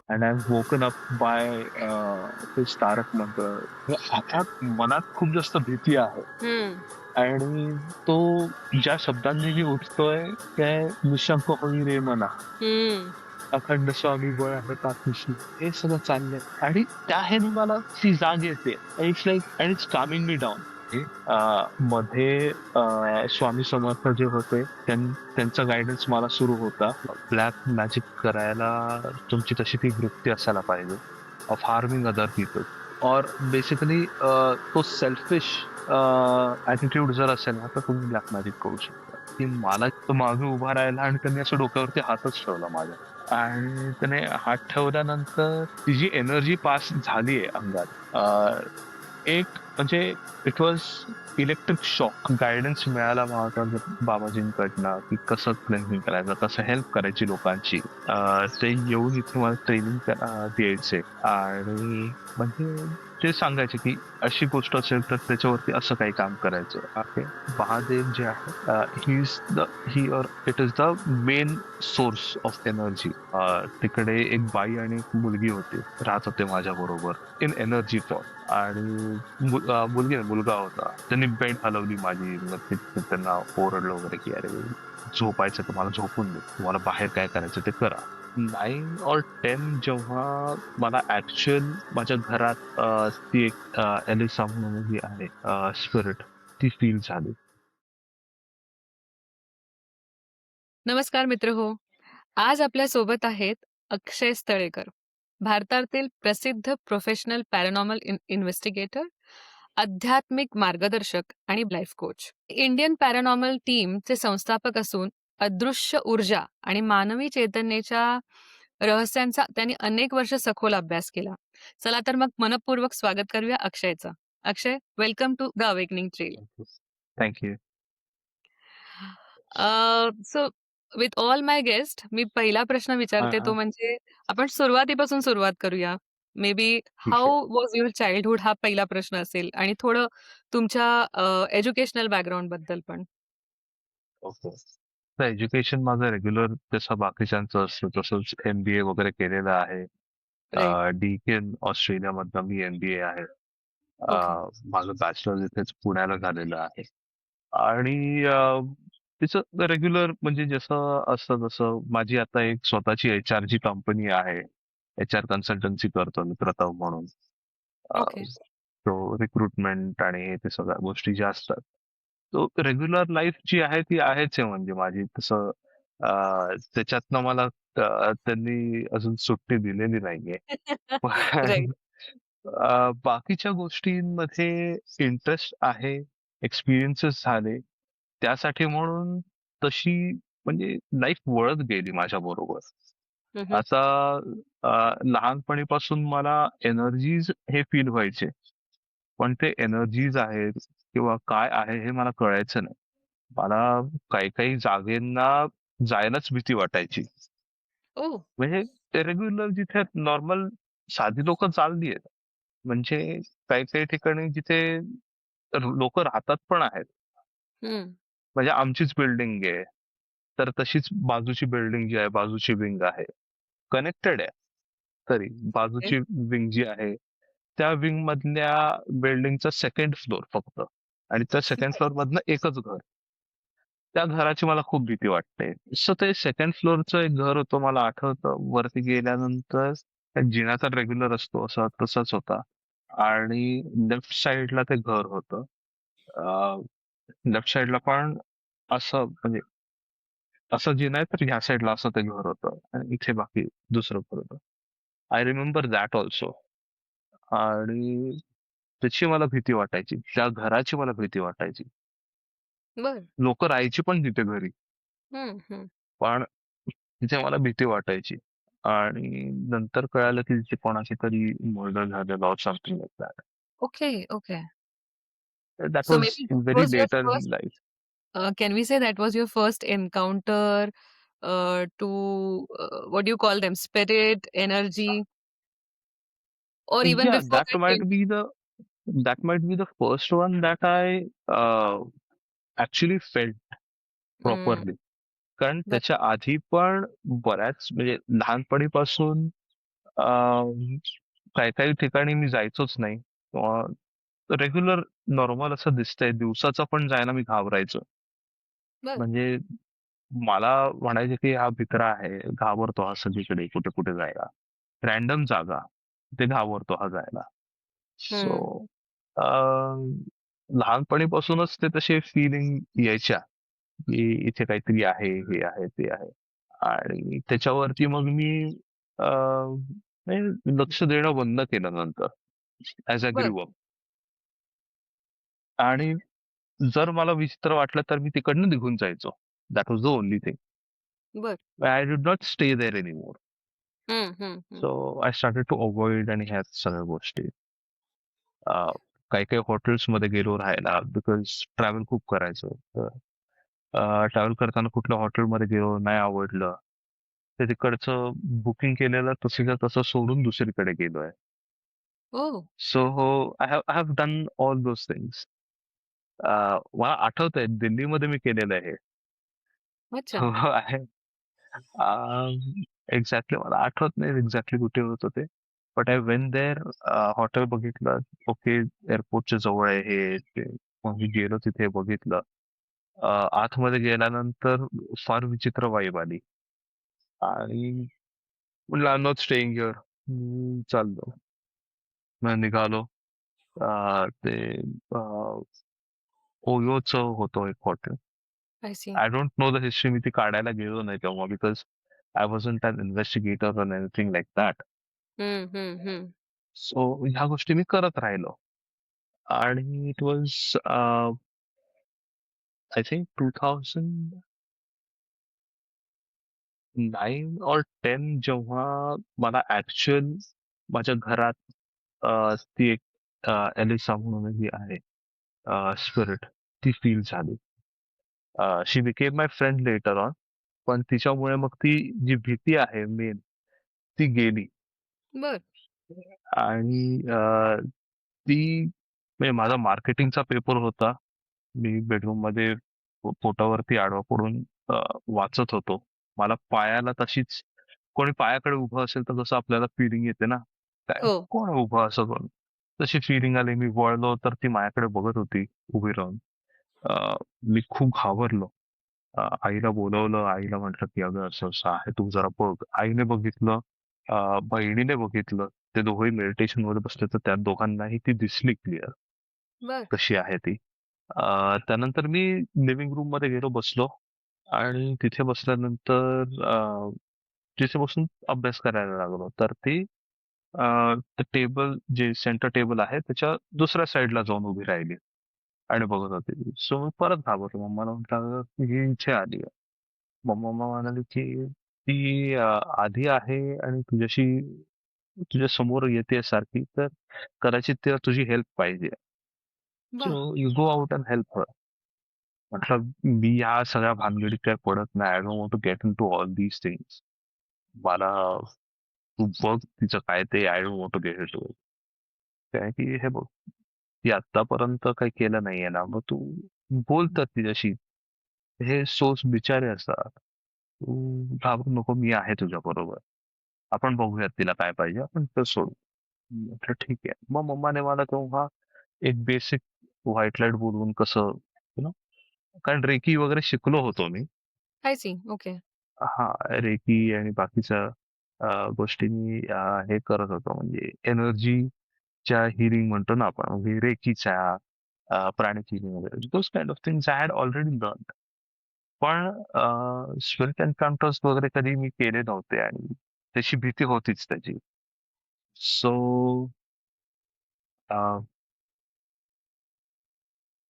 And I am woken up by this तारक मंत्र. आता मनात खूप जास्त भीती आहे हं. आणि तो ज्या शब्दांनी मी उठतोय ते निशंक होई रे मना, हं. अखंड स्वामी बळ आहे पाठीशी, हे सगळं चाललंय आणि त्या ह्याने मला ती जाग येते. It's like and it's Kameng me down. मध्ये स्वामी समर्थ जे होते त्यांचा गायडन्स मला सुरू होता. ब्लॅक मॅजिक करायला तुमची तशी ती वृत्ती असायला पाहिजे ऑफ हार्मिंग अदर पीपल और बेसिकली तो सेल्फिश ऍटिट्यूड जर असेल ना तर तुम्ही ब्लॅक मॅजिक करू शकता. की मला तो मागे उभा राहिला आणि त्यांनी असं डोक्यावरती हातच ठेवला माझ्या आणि त्याने हात ठेवल्यानंतर ती जी एनर्जी पास झालीये अंगात, एक म्हणजे it was electric shock guidance मिळाला मला बाबाजींकडनं की कसं क्लेन्झिंग करायचं, कसं हेल्प करायची लोकांची. ते येऊन इथे मला ट्रेनिंग द्यायचे आणि म्हणजे ते सांगायचे की अशी गोष्ट असेल तर त्याच्यावरती असं काही काम करायचं आहे. महादेव जे आहे ही इज द ही और it is the main source of energy. तिकडे एक बाई आणि एक मुलगी होती, राहत होते माझ्या बरोबर इन एनर्जी फॉर्म. आणि मुलगी नाही, मुलगा होता. त्यांनी बेड हलवली माझी. मग त्यांना ओरडलं वगैरे की अरे झोपायचं तर मला झोपून दे, तुम्हाला बाहेर काय करायचं ते करा. 9 or 10 जेव्हा मला ऍक्च्युअल माझ्या घरात ती एक एलिसा म्हणून जी आहे स्पिरिट ती फील झाली. नमस्कार मित्रहो. आज आपल्या सोबत आहेत अक्षय स्थळेकर. भारतातील प्रसिद्ध प्रोफेशनल पॅरानॉर्मल इन्व्हेस्टिगेटर, आध्यात्मिक मार्गदर्शक आणि लाईफ कोच. इंडियन पॅरानॉर्मल टीमचे संस्थापक असून अदृश्य ऊर्जा आणि मानवी चैतन्याच्या रहस्यांचा त्यांनी अनेक वर्ष सखोल अभ्यास केला. चला तर मग मनपूर्वक स्वागत करूया अक्षयचं. Akshay, welcome to the awakening trail. Thank you. So with all my guest मी पहिला प्रश्न विचारते तो म्हणजे आपण सुरुवातीपासून सुरुवात करूया. मे बी ठीक हाऊ आहे. वॉज युअर चाइल्डहुड हा पहिला प्रश्न असेल आणि थोडं तुमच्या एज्युकेशनल बॅकग्राऊंड बद्दल पण. ओके. तर एज्युकेशन माझं रेग्युलर जसं बाकीच्यांचं असतं तसंच MBA वगैरे केलेलं आहे. राइट. डीकेन ऑस्ट्रेलियामधनं मी MBA आहे. ओके. माझं बॅचलर इथेच पुण्याला झालेलं आहे आणि तिचं रेग्युलर म्हणजे जसं असतं तसं माझी आता एक स्वतःची HR ची कंपनी आहे. HR कन्सल्टन्सी करतो मी प्रथम म्हणून. ओके. तो रिक्रुटमेंट आणि हे ते सगळ्या गोष्टी ज्या असतात. तो रेग्युलर लाईफ जी आहे ती आहेच आहे म्हणजे माझी तसं त्याच्यातनं मला त्यांनी अजून सुट्टी दिलेली नाहीये. राइट. पण बाकीच्या गोष्टींमध्ये इंटरेस्ट आहे, एक्सपिरियन्सेस झाले. त्यासाठी म्हणून तशी म्हणजे लाईफ वळत गेली माझ्या बरोबर. हं, हं. आता लहानपणीपासून मला एनर्जीज हे फील व्हायचे. पण ते एनर्जीज आहेत किंवा काय आहे हे मला कळायचं नाही. मला काही काही जागेंना जायलाच भीती वाटायची. ओह! म्हणजे रेग्युलर जिथे नॉर्मल साधी लोकं चाललीयेत. म्हणजे काही काही ठिकाणी जिथे लोकं राहतात पण आहेत. हं. म्हणजे आमचीच बिल्डिंग आहे. तर तशीच बाजूची बिल्डिंग जी आहे, बाजूची विंग आहे. कनेक्टेड आहे. तरी ओके. बाजूची विंग जी आहे, त्या विंग मधल्या बिल्डिंगचा 2nd फ्लोर फक्त आणि त्या 2nd फ्लोर मधनं एकच घर. त्या घराची मला खूप भीती वाटते. सो ते 2nd फ्लोअरचं एक घर होतं मला आठवतं. वरती गेल्यानंतर त्या जिना तर रेग्युलर असतो असा तसाच होता आणि लेफ्ट साइडला ते घर होतं. लेफ्ट साइडला पण असं म्हणजे असं जिना आहे तर ह्या साइडला असं ते घर होतं आणि इथे बाकी दुसरं घर होतं. I remember that also. आणि त्याची मला भीती वाटायची. त्या घराची मला भीती वाटायची. बरं. लोकं राहायची पण तिथे घरी. हं, हं. पण तिथे मला भीती वाटायची. आणि नंतर कळालं की तिथे कोणाची तरी मर्डर झालेला और something like that. Okay, okay. That so was maybe that very was your later in first life. can we say that was your first encounter to what do you call them? Spirit, energy, or even Yeah, before that? that might be the first one that I actually felt Mm, properly. कारण but त्याच्या आधी पण बऱ्याच म्हणजे लहानपणीपासून अं, काही काही ठिकाणी मी जायचोच नाही किंवा रेग्युलर नॉर्मल असं दिसतंय दिवसाचा पण जायला मी घाबरायचो. बर. म्हणजे मला म्हणायचे की हा भित्रा आहे, घाबरतो हा सगळीकडे कुठे कुठे जायला. रॅन्डम जागा, ते घाबरतो हा जायला. सो हम्म. लहानपणीपासूनच ते तसे फिलिंग यायच्या, की इथे काहीतरी आहे, हे आहे, ते आहे. आणि त्याच्यावरती मग मी म्हणजे लक्ष देणं बंद केलं नंतर ॲज अ बर. Grow up. आणि जर मला विचित्र वाटलं तर मी तिकडनं निघून जायचो. That was the only thing. बर. I did not stay there anymore. Hmm. So I started to avoid आणि ह्या सगळ्या गोष्टी. काही काही हॉटेल्समध्ये गेलो राहायला बिकॉज ट्रॅव्हल खूप करायचो. तर ट्रॅव्हल करताना कुठल्या हॉटेलमध्ये गेलो, नाही आवडलं, तर तिकडचं बुकिंग केलेलं तसंच्या तसं सोडून दुसरीकडे गेलोय. Oh. So I have done all those things. मला आठवतंय दिल्लीमध्ये मी केलेलं आहे. अच्छा. हो आहे. एक्झॅक्टली मला आठवत नाही एक्झॅक्टली कुठे होतं ते. But I went there. Hotel बघितलं. ओके, एअरपोर्टच्या जवळ आहे हे ते. मग मी गेलो तिथे बघितलं. आतमध्ये गेल्यानंतर फार विचित्र वाईब आली आणि म्हणलं I am not staying here. चाललो. मग निघालो. ते ओयोचं होतं एक hotel. I see. I don't know the history. मी ती काढायला गेलो नाही तेव्हा because I wasn't an investigator or anything like that. Hmm. So ह्या गोष्टी मी करत राहिलो आणि इट वॉज आय थिंक 2009 और 10 जेव्हा मला ऍक्च्युअल माझ्या घरात ती एक एलिसा म्हणून जी आहे स्पिरिट, ती फील झाली. She became my friend later on. पण तिच्यामुळे मग ती जी भीती आहे मेन, ती गेली. बर. आणि ती म्हणजे माझा मार्केटिंगचा पेपर होता. मी बेडरूम मध्ये पोटावरती आडवा पडून वाचत होतो. मला पायाला तशीच कोणी पायाकडे उभं असेल तर जसं आपल्याला फिलिंग येते ना, काय हो. कोण आहे उभं असं करून, तशी फिलिंग आली. मी वळलो तर ती माझ्याकडे बघत होती उभी राहून. मी खूप घाबरलो. आईला बोलवलं. आईला म्हटलं की अगं असं असं आहे, तू जरा बघ. आईने बघितलं. बहिणीने बघितलं. ते दोघंही मेडिटेशन मध्ये बसले तर त्या दोघांनाही ती दिसली क्लिअर बर. कशी आहे ती. त्यानंतर मी लिव्हिंग रूम मध्ये गेलो, बसलो आणि तिथे बसल्यानंतर तिथे बसून अभ्यास करायला लागलो. तर ती टेबल जे सेंटर टेबल आहे त्याच्या दुसऱ्या साईडला जाऊन उभी राहिली आणि बघत होती. सो मी परत घाबरलो. मम्माला म्हटलं ही इथे आली. मग मम्मा म्हणाली की ती आधी आहे आणि तुझ्या समोर येते सारखी, तर कदाचित तिला तुझी हेल्प पाहिजे. सो बर. You go out and help her. म्हटलं मी या सगळ्या भानगडीत काय पडत नाही. I don't want to get into all these things. मला तू बघ तिचं काय ते. I don't want to get it. काय की हे बघ, ती आतापर्यंत काही केलं नाहीये ना, मग तू बोलतात तिच्याशी. हे सोच बिचारे असतात. तू घाबरू नको, मी आहे तुझ्या बरोबर. आपण बघूयात तिला काय पाहिजे, आपण ते सोडू. म्हटलं ठीक आहे. मग मम्माने मला तेव्हा एक बेसिक व्हाईट लाईट बोलवून कसं यु नो, कारण रेकी वगैरे शिकलो होतो मी. I see. ओके. हा, रेकी आणि बाकीच्या गोष्टी मी हे करत होतो, म्हणजे एनर्जीच्या हिलिंग म्हणतो ना आपण, म्हणजे रेकीच्या प्राणिक हिलिंग वगैरे those kind of things I had already learn. पण स्पिरिट एन्काउंटर्स वगैरे कधी मी केले नव्हते आणि त्याची भीती होतीच त्याची. सो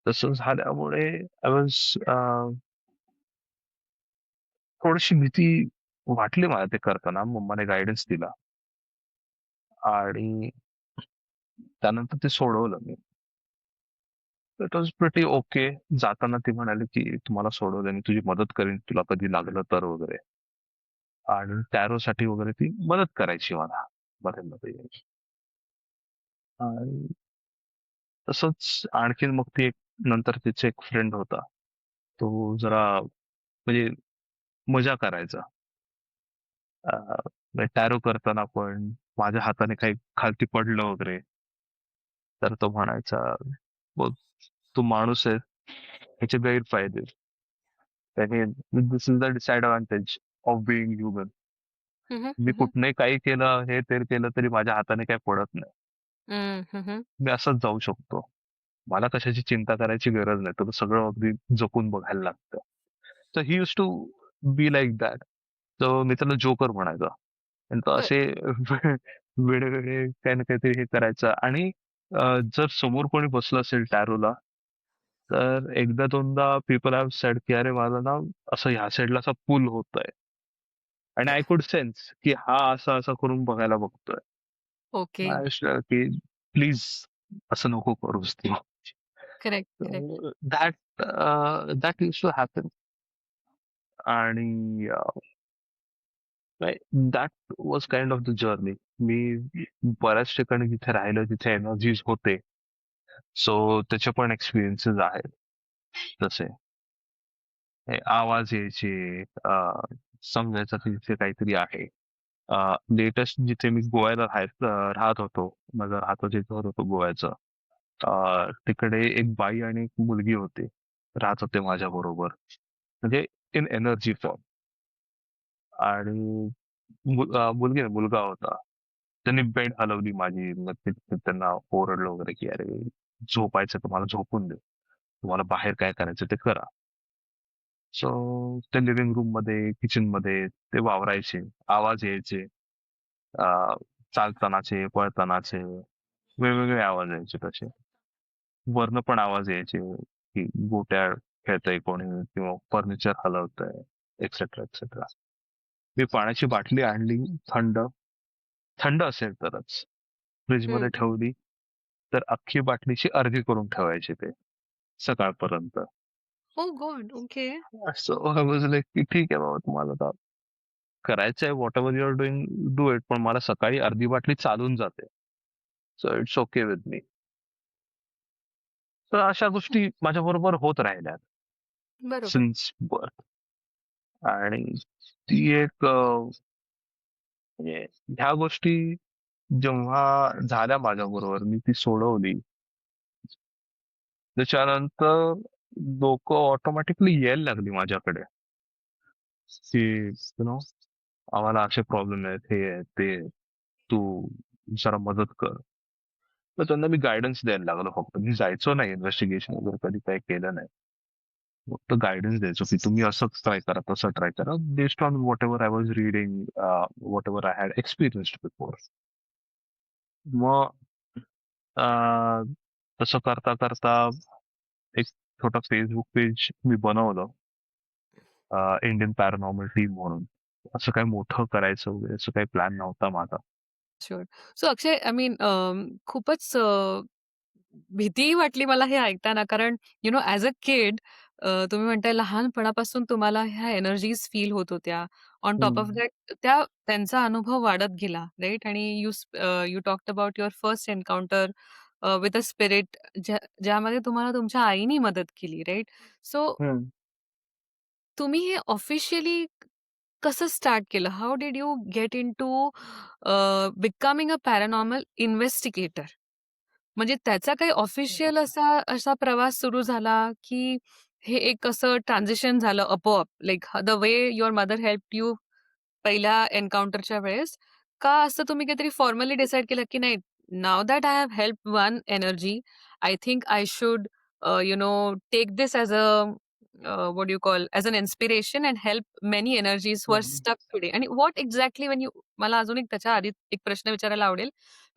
तसं झाल्यामुळे आय वॉज थोडीशी भीती वाटली मला ते करताना. मम्माने गायडन्स दिला आणि त्यानंतर ते सोडवलं मी. It was pretty okay. जाताना ती म्हणाली की तुम्हाला सोडवलं, मी तुझी मदत करेन तुला कधी लागलं तर वगैरे. आणि टॅरोसाठी वगैरे ती मदत करायची मला मध्ये मध्ये. आणि तसंच आणखीन मग ती एक नंतर तिचा एक फ्रेंड होता. तो जरा म्हणजे मजा करायचा. टॅरो करताना पण माझ्या हाताने काही खालती पडलं वगैरे, तर तो म्हणायचा, "बघ, तू माणूस आहे, ह्याचे गैरफायदे. त्याने this is the disadvantage of being human. Hmm, मी हम्म, कुठनंही काही केलं, हे ते केलं तरी माझ्या हाताने काही पडत नाही. हम्म. मी असंच जाऊ शकतो. मला कशाची चिंता करायची गरज नाही. तर सगळं अगदी जपून बघायला लागतं." तर he use to be like that. तर मी त्याला जोकर म्हणायचो. आणि तो बर. असे वेगवेगळे काही ना काहीतरी हे करायचा. आणि जर समोर कोणी बसलं असेल टॅरोला, तर एकदा दोनदा पीपल हॅव सेड की अरे मला ना असं ह्या साईडला असा पूल होतोय. आणि आय कुड सेन्स की हा असा असा करून बघायला बघतोय. ओके. की प्लीज असं नको करूस तू. Correct, correct. That that use to happen. आणि that was kind of the journey. मी बऱ्याच ठिकाणी जिथे राहिलो तिथे एनर्जीज होते. सो त्याचे पण एक्सपिरियन्सेस आहेत तसे. हे आवाज यायचे, समजायचं की तिथे काहीतरी आहे. लेटेस्ट जिथे मी गोव्याला राहत होतो, माझं राहतो जिथे होतो गोव्याचं, तिकडे एक बाई आणि एक मुलगी होती, राहत होते माझ्या बरोबर, म्हणजे इन एनर्जी फॉर्म. आणि मुलगी नाही, मुलगा होता. त्यांनी बेड हलवली माझी. मग त्यांना ओरडलं वगैरे की अरे झोपायचं तुम्हाला, झोपून दे, तुम्हाला बाहेर काय करायचं ते करा. सो ते लिव्हिंग रूम मध्ये, किचन मध्ये ते वावरायचे, आवाज यायचे, अं, चालतानाचे, पळतानाचे वेगवेगळे आवाज यायचे तसे. वरनं पण आवाज यायचे की गोट्या खेळतय कोणी किंवा फर्निचर हलवतंय, एक्सेट्रा एक्सेट्रा. मी पाण्याची बाटली आणली, थंड थंड असेल तरच, फ्रीज मध्ये हम्म. ठेवली, तर अख्खी बाटलीची अर्धी करून ठेवायची ते सकाळपर्यंत. Oh god. Okay. So I was like की ठीक आहे बाबा, तुम्हाला आता करायचंय whatever you are doing, do it, पण मला सकाळी अर्धी बाटली चालून जाते. So it's okay with me. तर अशा गोष्टी माझ्या बरोबर होत राहिल्या बरोबर. Since birth. आणि ती एक म्हणजे ह्या गोष्टी जेव्हा झाल्या माझ्या बरोबर, मी ती सोडवली, त्याच्यानंतर लोक ऑटोमॅटिकली यायला लागली माझ्याकडे की यु नो आम्हाला असे प्रॉब्लेम आहेत, हे आहे ते आहे, तू जरा मदत कर. तर त्यांना मी गायडन्स द्यायला लागलो. फक्त मी जायचो नाही, इन्व्हेस्टिगेशन वगैरे कधी काही केलं नाही. फक्त गायडन्स द्यायचो की तुम्ही असं ट्राय करा, तसं ट्राय करा, based on what ever I was reading, what ever I had experienced before. मग तसं करता करता एक छोटा फेसबुक पेज मी बनवलं, इंडियन पॅरानॉर्मल टीम म्हणून. असं काही मोठं करायचं वगैरे असं काही प्लॅन नव्हता माझा. Sure. So Akshay, I mean, खूपच भीतीही वाटली मला हे ऐकताना, कारण ॲज अ किड, तुम्ही म्हणताय लहानपणापासून तुम्हाला ह्या एनर्जीज फील होत होत्या. ऑन टॉप ऑफ हम्म. दॅट त्यांचा अनुभव वाढत गेला, राइट? आणि you talked about your first encounter with a spirit, ज्यामध्ये तुम्हाला तुमच्या आईनी मदत केली, राइट? सो हम्म. तुम्ही हे ऑफिशियली कसं स्टार्ट केलं? How did you get into becoming a paranormal investigator? म्हणजे त्याचा काही ऑफिशियल असा असा प्रवास सुरू झाला, की हे एक असं ट्रान्झिशन झालं आपोआप, like the way your mother helped you पहिल्या एन्काउंटरच्या वेळेस? का असं तुम्ही काहीतरी फॉर्मली डिसाईड केलं, की नाही, now that I have helped one energy, I think I should take this as a what you call, as an inspiration and help many energies who are hmm. Stuck today. आणि what exactly when you, मला अजून एक त्याच्या आधी एक प्रश्न विचारायला आवडेल.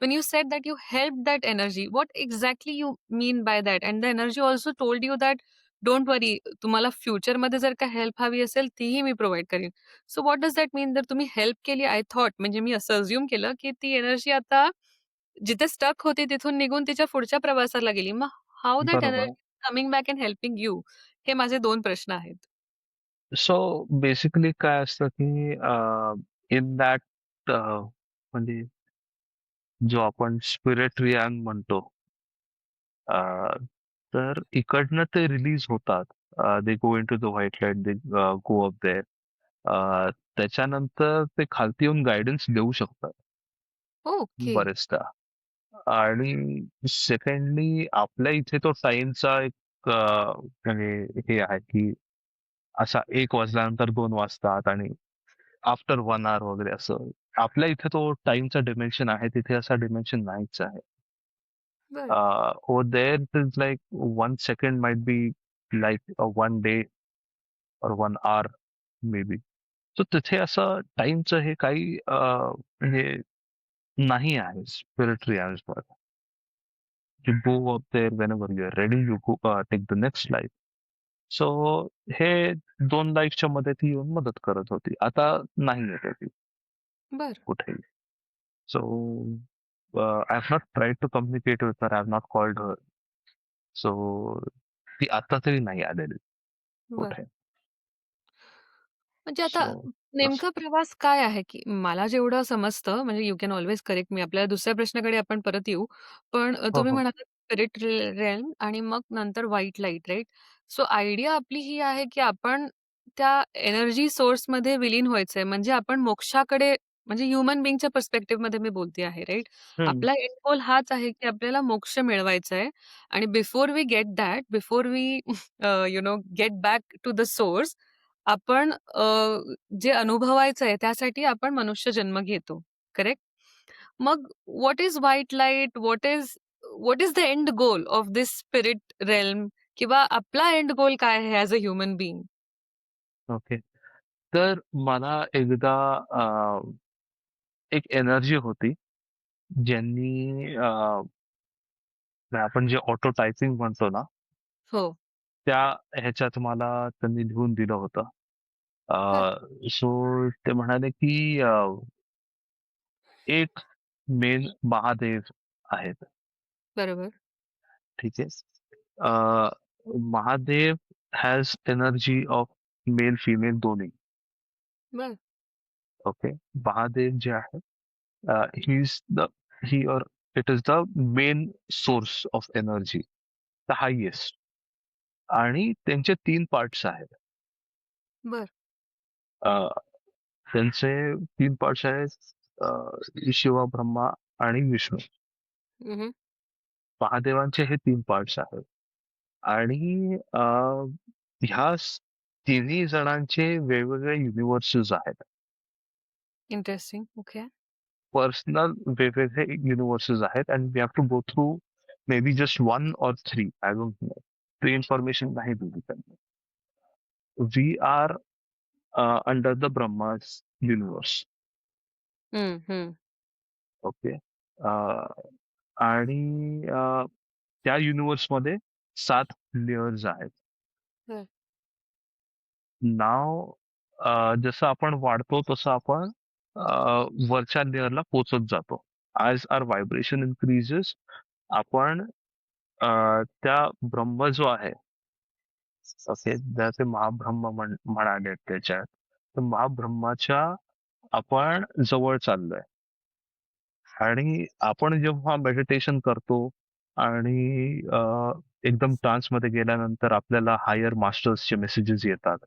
When you said that you helped that energy, what exactly you mean by that? And the energy also told you that don't worry, तुम्हाला फ्युचरमध्ये जर का हेल्प हवी असेल तीही मी प्रोव्हाईड करीन. सो व्हॉट डज दॅट मीन? जर तुम्ही हेल्प केली, आय थॉट, म्हणजे मी असं अझ्युम केलं, की ती एनर्जी आता जिथे स्टक होती तिथून निघून तिच्या पुढच्या प्रवासाला गेली. मग हाऊ दॅट बरोबर. Energy coming back and helping you? हे माझे 2 प्रश्न आहेत. सो बेसिकली काय असतं की इन दॅट, म्हणजे जो आपण स्पिरिट रियान म्हणतो, अ, तर इकडनं ते रिलीज होतात. They go into the white light, they go up there. त्याच्यानंतर ते खालती येऊन गायडन्स देऊ शकतात. ओके. बरेचदा. आणि सेकंडली आपल्या इथे तो टाइमचा एक म्हणजे हे आहे की असा 1 वाजल्यानंतर 2 वाजतात आणि आफ्टर 1 hour वगैरे असं. आपल्या इथे तो टाइमचा डिमेन्शन आहे, तिथे असा डिमेन्शन नाहीच आहे. बरं. Over there it is like 1 second might be like a 1 day or 1 hour maybe. So तिथे असं टाइमचं हे काही म्हणजे नाही आहे स्पिरिट realms मध्ये. You go up there whenever you're ready, you go, take the next life. So हे 2 लाईफच्या मध्ये ती येऊन मदत करत होती. आता नाही येते ती बरं. कुठेही. So I have not tried to communicate with her, I have not called her. So ती आता तरी नाही आलेली बरं. कुठे. म्हणजे आता सो नेमका प्रवास काय आहे, की मला जेवढं समजतं म्हणजे यू कॅन ऑल्वेज करेक्ट मी. आपल्या दुसऱ्या प्रश्नाकडे आपण परत येऊ. पण हो तुम्ही हो. म्हणालात स्पिरिट रेल्म आणि मग नंतर white light, right? So idea आपली ही आहे, की आपण त्या एनर्जी सोर्समध्ये विलीन व्हायचंय. म्हणजे आपण मोक्षाकडे म्हणजे ह्युमन बीइंगच्या पर्स्पेक्टिव्हमध्ये मी बोलते आहे, राइट? हम्म. आपला एंड गोल हाच आहे, की आपल्याला मोक्ष मिळवायचा आहे आणि before we get that, before we get back to the source आपण जे अनुभवायचं आहे त्यासाठी आपण मनुष्य जन्म घेतो. करेक्ट? मग what is white light? What is the end goal of this spirit realm किंवा आपला एंड गोल काय आहे as a human being? Okay. तर मला एकदा एक एनर्जी होती ज्यांनी आपण जे ऑटो टायपिंग म्हणतो ना, हो. त्या ह्याच्यात मला त्यांनी लिहून दिलं होतं. बरं. सो ते म्हणाले की एक मेन महादेव आहेत. बरोबर. ठीक आहे. Mahadev has energy of male female दोन्ही. बरं. ओके. महादेव जे आहे ही इज द ही और it is the main source of energy, the highest. आणि त्यांचे 3 पार्ट्स आहेत. बरं. अ, त्यांचे 3 पार्ट्स आहेत, शिव, ब्रह्मा आणि विष्णू. हं, महादेवांचे हे 3 पार्ट्स आहेत. आणि ह्या तिन्ही जणांचे वेगवेगळे युनिव्हर्सेस आहेत. इंटरेस्टिंग. ओके. पर्सनल वेगवेगळे युनिव्हर्सेस आहेत and we have to go through maybe just 1 or 3, I don't know. ते इन्फॉर्मेशन नाही दिली त्यांनी. We are under the Brahma's universe. Hmm, hmm. Okay. आणि त्या युनिव्हर्समध्ये 7 लेयर्स आहेत. बरं. नाव जसं आपण वाढतो तसं आपण वरच्या लेअरला पोचत जातो. ॲज आर व्हायब्रेशन इन्क्रीजेस आपण त्या ब्रह्म जो आहे, ओके, ज्याचे महाब्रह्म म्हणाले त्याच्यात, तर महाब्रह्माच्या आपण जवळ चाललोय. आणि आपण जेव्हा मेडिटेशन करतो आणि एकदम ट्रान्समध्ये गेल्यानंतर आपल्याला हायर मास्टर्सचे मेसेजेस येतात,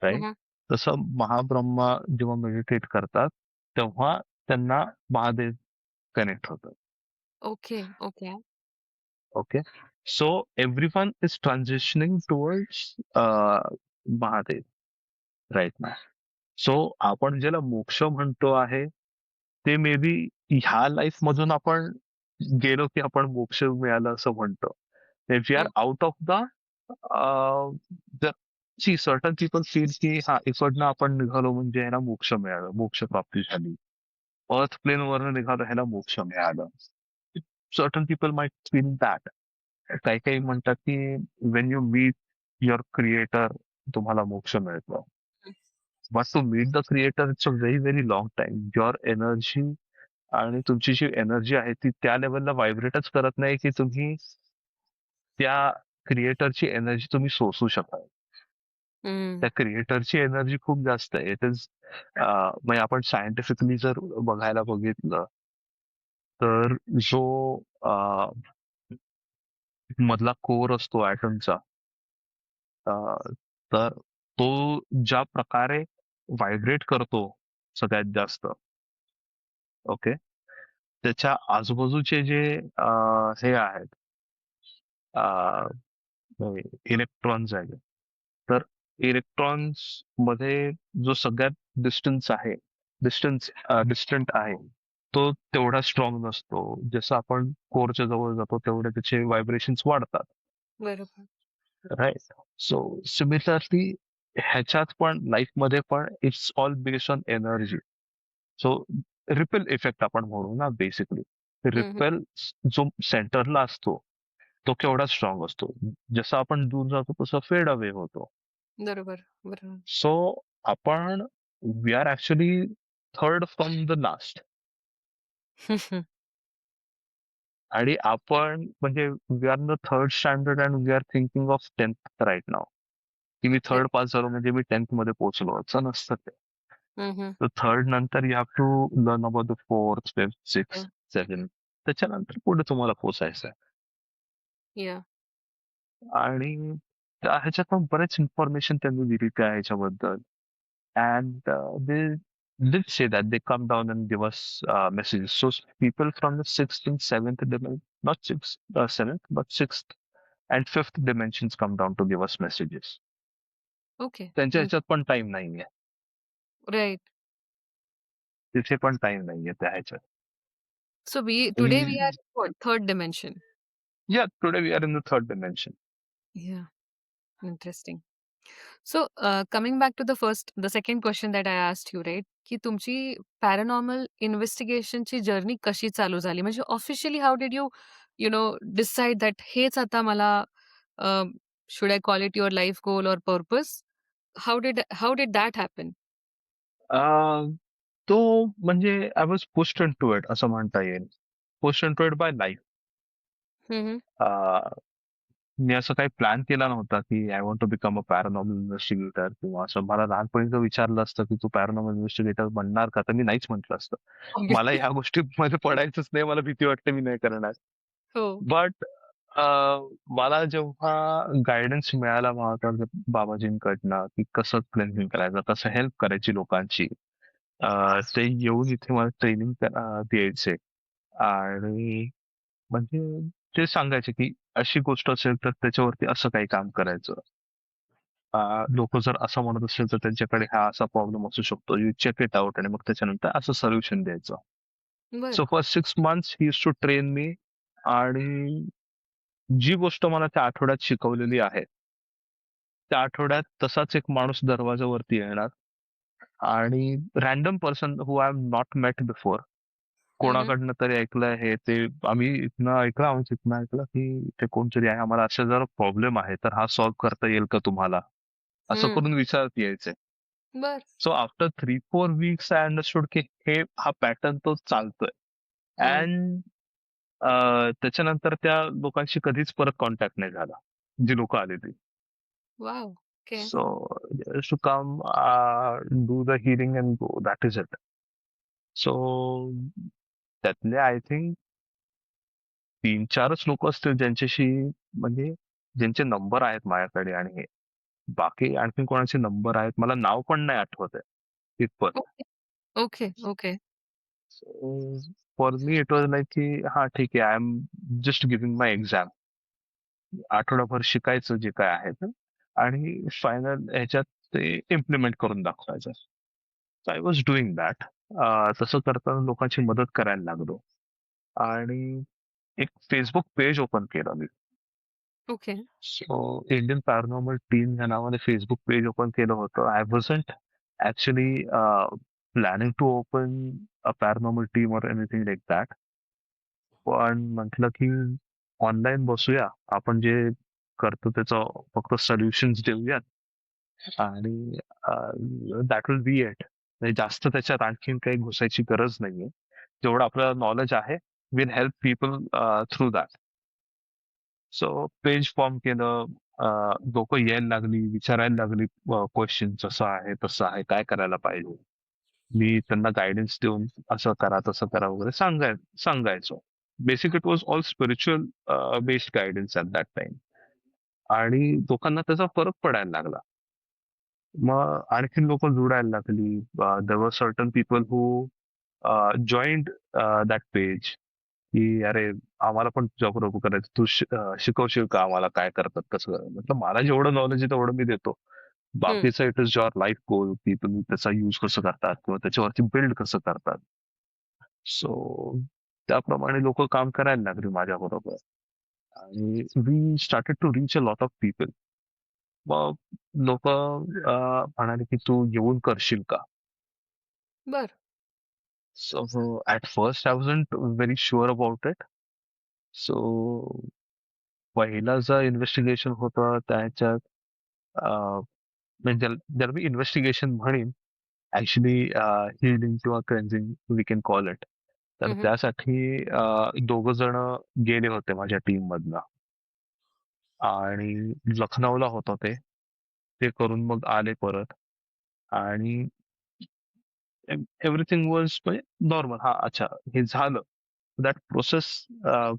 राईट? हं, तसं महाब्रह्मा जेव्हा मेडिटेट करतात, तेव्हा त्यांना महादेव कनेक्ट होतात. Okay, okay. Okay. So everyone is transitioning towards Mahadev right ना. सो आपण ज्याला मोक्ष म्हणतो आहे, ते मे बी ह्या लाईफ मधून आपण गेलो की आपण मोक्ष मिळालं असं म्हणतो. If you are hmm, out of the sea certain people feel की हा इकडनं आपण निघालो म्हणजे ह्याला मोक्ष मिळालं, मोक्ष प्राप्ती झाली. अर्थ प्लेन वरनं निघालो ह्याला मोक्ष मिळालं. Certain people might feel that. काही काही म्हणतात की when you meet your creator तुम्हाला मोक्ष मिळतो. हं. But to meet the creator it's a very very long time. Your energy आणि तुमची जी एनर्जी आहे ती त्या लेवलला व्हायब्रेटच करत नाही की तुम्ही त्या क्रिएटरची एनर्जी तुम्ही सोसू शकाल. हं. त्या क्रिएटरची एनर्जी खूप जास्त आहे. इट इज म्हणजे आपण सायंटिफिकली जर बघायला बघितलं तर जो मधला कोर असतो ऍटमचा, तर तो ज्या प्रकारे व्हायब्रेट करतो सगळ्यात जास्त, ओके, त्याच्या आजूबाजूचे जे हे आहेत इलेक्ट्रॉन्स आहेत, तर इलेक्ट्रॉन्स मध्ये जो सगळ्यात डिस्टन्स डिस्टंट आहे, तो तेवढा स्ट्रॉंग नसतो. जसं आपण कोरच्या जवळ जातो तेवढे त्याचे व्हायब्रेशन्स वाढतात. बरोबर. राईट. सो सिमिलरली ह्याच्यात पण लाईफमध्ये पण it's all based on energy. So repel effect आपण म्हणू ना बेसिकली. हं, हं. रिपेल जो सेंटरला असतो तो केवढा स्ट्रॉंग असतो. जसं आपण दूर जातो तसं फेड अवे होतो. बरोबर, बरोबर. सो आपण we are actually third from the last. आणि आपण म्हणजे we are the third standard and we are thinking of 10th right now. की मी या. थर्ड पास झालो म्हणजे मी 10th मध्ये पोहोचलो असं नसतं ते. हं, हं. तर थर्ड नंतर you have to learn about the fourth, fifth, yeah, sixth, seventh. त्याच्यानंतर पुढे तुम्हाला पोचायचं आहे. या. आणि ह्याच्यात पण बरेच इन्फॉर्मेशन त्यांनी दिली त्या ह्याच्याबद्दल. And they did say that they come down and give us messages. So people from the sixth and seventh dimension, not sixth, seventh, but sixth and fifth dimensions come down to give us messages. Okay. त्यांच्या हं. ह्याच्यात पण time नाहीये. Right. तिथे पण time नाहीये त्या ह्याच्यात. So today we are what? Third dimension. Yeah, today we are in the third dimension. Yeah, interesting. So, coming back to the second question that I asked you, right? की तुमची paranormal इन्व्हेस्टिगेशनची journey कशी चालू झाली? म्हणजे officially how did you, decide that हेच आता मला should I call it your life goal और purpose? How did that happen? Um, तो म्हणजे I was pushed into it असं म्हणता येईल. Pushed into it by life. Hmm, hmm. मी असं काही प्लॅन केला नव्हता की I want to become a paranormal investigator किंवा असं. मला लहानपणी जर विचारलं असतं की तू पॅरानॉर्मल इन्व्हेस्टिगेटर बनणार का, तर मी नाहीच म्हटलं असतं. मला ह्या गोष्टीमध्ये पडायचंच नाही. मला भीती वाटते, मी नाही करणार. हो. बट मला जेव्हा गायडन्स मिळाला महाराज बाबाजींकडनं की कसं क्लेन्झिंग करायचं, कसं हेल्प करायची लोकांची, ते येऊन इथे मला ट्रेनिंग द्यायचे. आणि म्हणजे ते सांगायचे की अशी गोष्ट असेल तर त्याच्यावरती असं काही काम करायचं. लोक जर असं म्हणत असेल तर त्यांच्याकडे हा असा प्रॉब्लेम असू शकतो, यू चेक इट आउट, आणि मग त्याच्यानंतर असं सोल्युशन द्यायचं. बरं. So for 6 months he to train me. आणि जी गोष्ट मला त्या आठवड्यात शिकवलेली आहे, त्या आठवड्यात तसाच एक माणूस दरवाजावरती येणार. आणि random person who I have not met before, हं, हं. कोणाकडनं तरी ऐकलं हे ते. आम्ही इथनं ऐकलं, आम्ही तिथनं ऐकलं की ते कोणतरी आहे, आम्हाला असे जर प्रॉब्लेम आहे तर हा सॉल्व्ह करता येईल का तुम्हाला, असं हं. करून विचारत यायचे. बरं. So after 3-4 weeks I understood की हा पॅटर्न तो चालतोय. हं. अँड त्याच्यानंतर त्या लोकांशी कधीच परत कॉन्टॅक्ट नाही झाला, जी लोक आलेली. Wow! Okay. So to come do the hearing and go, that is it. So त्यातले आय थिंक 3-4च लोक असतील ज्यांच्याशी, म्हणजे ज्यांचे नंबर आहेत माझ्याकडे. आणि हे बाकी आणखी कोणाचे नंबर आहेत मला नाव पण नाही आठवत आहे इतपत. Okay. Okay, okay. For me it was like की हा ठीक आहे, I am just giving my exam. आठवडाभर शिकायचं जे काय आहे ते, आणि फायनल ह्याच्यात ते इम्प्लिमेंट करून दाखवायचं. I was doing that. तसं करताना लोकांची मदत करायला लागलो. आणि एक फेसबुक पेज ओपन केलं मी. Okay. So Indian paranormal team या नावाने फेसबुक पेज ओपन केलं होतं. I wasn't actually planning to open a paranormal team or anything like that. पण म्हटलं की ऑनलाईन बसूया, आपण जे करतो त्याचं फक्त सोल्युशन्स देऊयात. आणि दॅट विल बी इट. जास्त त्याच्यात आणखीन काही घुसायची गरज नाहीये. जेवढं आपल्याला नॉलेज आहे will help people through that. So page form केलं. लोक यायला लागली, विचारायला लागली क्वेश्चन, कसं आहे तसं आहे, काय करायला पाहिजे. मी त्यांना गायडन्स देऊन असं करा तसं करा वगैरे सांगायचो. Basic it was all spiritual based guidance at that time. आणि लोकांना त्याचा फरक पडायला लागला. मग आणखीन लोक जोडायला लागली. There were certain people who joined that page की अरे आम्हाला पण तुझ्याबरोबर करायचं तू शिकवशील का आम्हाला काय करतात कसं म्हटलं मला जेवढं नॉलेज आहे तेवढं मी देतो हम्म. बाकीचं इट इज युअर लाईफ गोल की तुम्ही त्याचा युज कसं करतात किंवा त्याच्यावरती बिल्ड कसं करतात सो त्याप्रमाणे लोक काम करायला लागली माझ्या बरोबर आणि we started to reach a lot of people मग लोक म्हणाले की तू येऊन करशील का बर. So at first I wasn't very sure about it so पहिला जो इन्व्हेस्टिगेशन होतं त्याच्यात म्हणजे ज्याला मी इन्व्हेस्टिगेशन म्हणेन ऍक्च्युली हिलिंग किंवा cleansing we can call it तर हम्म. त्यासाठी दोघ जण गेले होते माझ्या टीम मधनं आणि लखनौला होतं ते ते करून मग आले परत आणि एव्हरीथिंग वॉज म्हणजे नॉर्मल हा अच्छा हे झालं दॅट प्रोसेस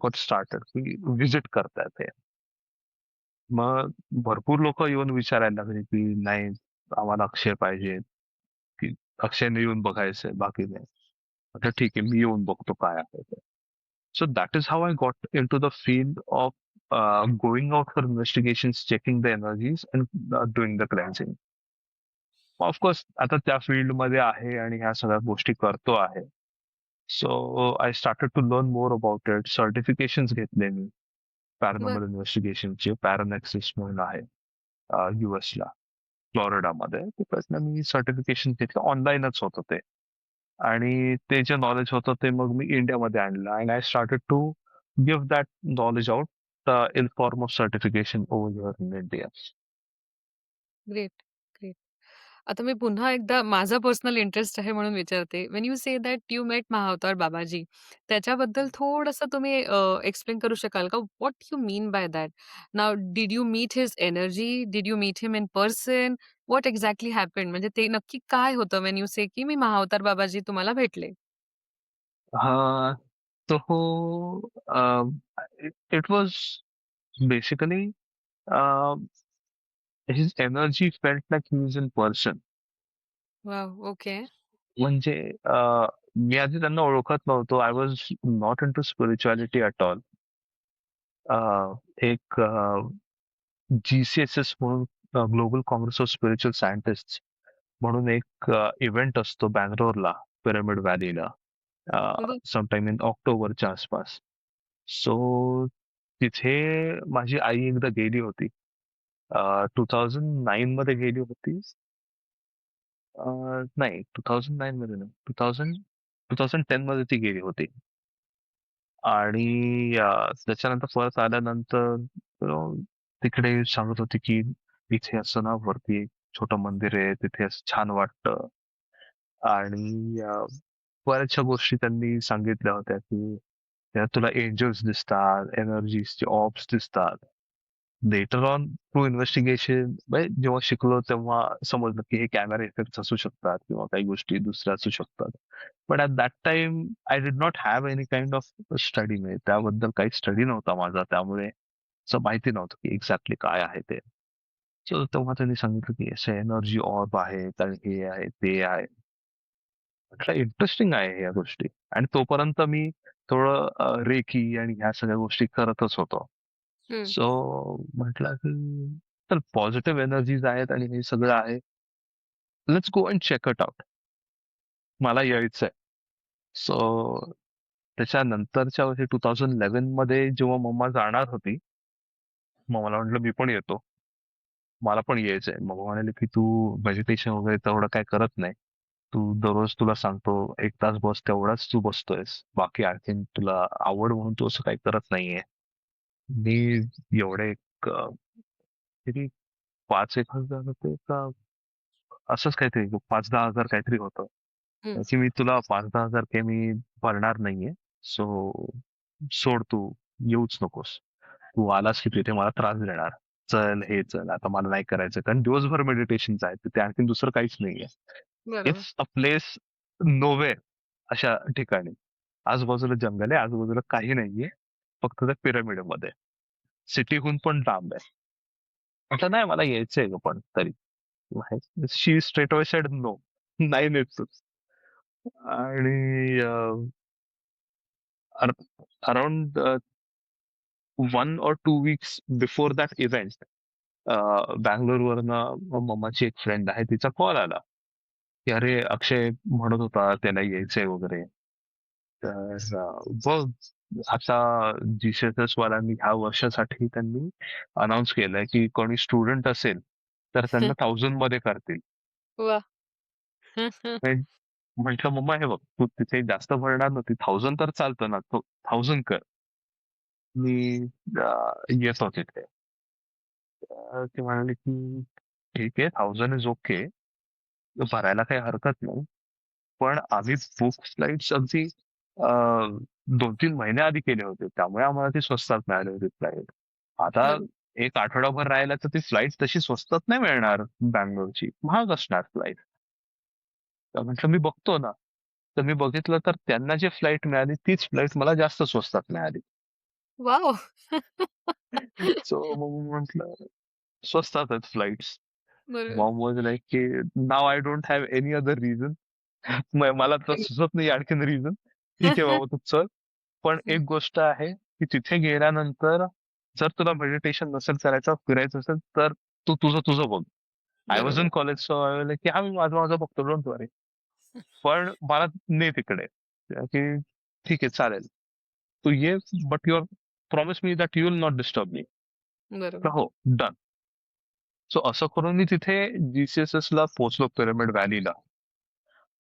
गॉट स्टार्टेड की विजिट करतायत ते मग भरपूर लोक येऊन विचारायला लागले की नाही आम्हाला अक्षय पाहिजे की अक्षयने येऊन बघायचंय बाकी नाही म्हटलं ठीक आहे मी येऊन बघतो काय आहे ते so that is how I got into the field of going out for investigation checking the energies and doing the cleansing of course आता त्या फील्डमध्ये आहे आणि ह्या सगळ्या गोष्टी करतो आहे so I started to learn more about it certification घेतले मी बर. पॅरानॉर्मल इन्व्हेस्टिगेशनचे पॅरानेक्सिस म्हणून आहे युएसला फ्लॉरिडामध्ये तिकडनं मी सर्टिफिकेशन घेतलं ऑनलाईनच होतं ते आणि ते जे नॉलेज होतं ते मग मी इंडियामध्ये आणलं and I started to give that knowledge out in form of certification over here in India great. Great. आता मी पुन्हा एकदा माझा पर्सनल इंटरेस्ट आहे म्हणून विचारते. When you say that you met Mahavatar Babaji, त्याच्याबद्दल थोडंसं तुम्ही एक्सप्लेन करू शकाल का? What you mean by that? Now did you meet his energy? Did you meet him in person? What exactly happened? म्हणजे ते नक्की काय होतं व्हेन यू से की मी महाअवतार बाबाजी तुम्हाला भेटले? तो it was basically his energy felt like he is in person wow! Okay. म्हणजे मी आधी त्यांना ओळखत नव्हतो I was not into spirituality at all एक GCSS म्हणून global congress of spiritual scientist म्हणून एक इव्हेंट असतो बँगलोरला पिरामिड व्हॅलीला बरं. समटाईम इन ऑक्टोबरच्या आसपास सो तिथे माझी आई एकदा गेली होती 2009 मध्ये गेली होती नाही 2009 मध्ये नाही 2010 मध्ये ती गेली होती आणि त्याच्यानंतर परत आल्यानंतर तिकडे सांगत होती की इथे असं ना वरती एक छोटं मंदिर आहे तिथे असं छान वाटतं आणि बऱ्याचशा गोष्टी त्यांनी सांगितल्या होत्या की त्यात तुला एंजल्स दिसतात एनर्जीचे ऑप्स दिसतात लेटर ऑन थ्रू इन्व्हेस्टिगेशन जेव्हा शिकलो तेव्हा समजलं की हे कॅमेरा इफेक्ट असू शकतात किंवा काही गोष्टी दुसऱ्या असू शकतात पण at that time I did not have any kind of study म्हणजे त्याबद्दल काही स्टडी नव्हता माझा त्यामुळे असं माहिती नव्हतं की एक्झॅक्टली काय आहे ते सो तेव्हा त्यांनी सांगितलं की असं एनर्जी ऑर्ब आहे कारण हे आहे ते आहे म्हटलं इंटरेस्टिंग आहे या गोष्टी आणि तोपर्यंत मी थोडं रेकी आणि ह्या सगळ्या गोष्टी करतच होतो हं. सो म्हटलं की तर पॉझिटिव्ह एनर्जीज आहेत आणि हे सगळं आहे let's go and check it out मला यायचंय सो त्याच्यानंतरच्या वर्षी 2011 मध्ये जेव्हा मम्मा जाणार होती मग मला म्हटलं मी पण येतो मला पण यायचंय मग म्हणाले की तू मेडिटेशन वगैरे तेवढं काय करत नाही तू दररोज तुला सांगतो 1 तास बस तेवढाच तू बसतोयस बाकी आणखीन तुला आवड म्हणून तू असं काही करत नाहीये मी एवढे एक किती 5-1 हजार होते का असंच काहीतरी 5-10 हजार काहीतरी होतं हं. की मी तुला 5-10 हजार काही मी भरणार नाहीये सो सोड तू येऊच नकोस तू आलास की तिथे मला त्रास देणार चल हे चल आता मला नाही करायचं कारण दिवसभर मेडिटेशनचं आहे तिथे आणखी दुसरं काहीच नाहीये बरोबर. इट्स अ प्लेस नोवेअर अशा ठिकाणी आजूबाजूला जंगल आहे आजूबाजूला काही नाहीये फक्त त्या पिरामिड मध्ये सिटीहून पण लांब आहे म्हटलं नाही मला यायचंय ग पण तरी she straight away said no नाही नेत आणि around 1 or 2 weeks before that event बँगलोरवरनं मम्माची एक फ्रेंड आहे, तिचा कॉल आला की अरे अक्षय म्हणत होता त्याला यायचंय वगैरे. तर बघ आता जीसीएसएस वाल्यांनी ह्या वर्षासाठी त्यांनी अनाऊन्स केलंय की कोणी स्टुडंट असेल तर त्यांना 1000 मध्ये करतील. वा. म्हटलं मम्मा हे बघ तू तिथे जास्त भरणार नव्हती, 1000 तर चालतं ना, तो 1000 कर. मी येतो तिथे. ते म्हणाले की ठीक आहे, 1000 इज ओके, भरायला काही हरकत नाही. पण आम्ही बुक फ्लाईट्स अगदी 2-3 महिने आधी केले होते, त्यामुळे आम्हाला ती स्वस्तात मिळाली होती फ्लाईट. आता बरोबर. एक आठवडाभर राहिला तर ती फ्लाईट तशी स्वस्तात नाही मिळणार, बँगलोरची महाग असणार फ्लाईट. तर म्हटलं मी बघतो ना. तर मी बघितलं तर त्यांना जी फ्लाईट मिळाली तीच फ्लाईट मला जास्त स्वस्तात मिळाली. वाव. सो मग म्हटलं स्वस्तातच फ्लाईट्स. बरोबर. मॉम वॉज लाईक की नाव I don't have any other reason. मला तर सुचत नाही आणखीन रिझन. ठीक आहे बाबा तू चल. पण एक गोष्ट आहे की तिथे गेल्यानंतर जर तुला मेडिटेशन नसेल करायचं, फिरायचं असेल तर तू तुझं तुझं बघ. आय वॉज बरोबर. इन कॉलेज सो की हा मी माझं माझं बघतो, डोंट वरी. पण मला ने तिकडे की ठीक आहे चालेल, तू ये, but your promise me that you will not disturb me. बरोबर. हो, डन. सो असं करून मी तिथे जीसीएसएस ला पोहोचलो, पिरामिड व्हॅलीला.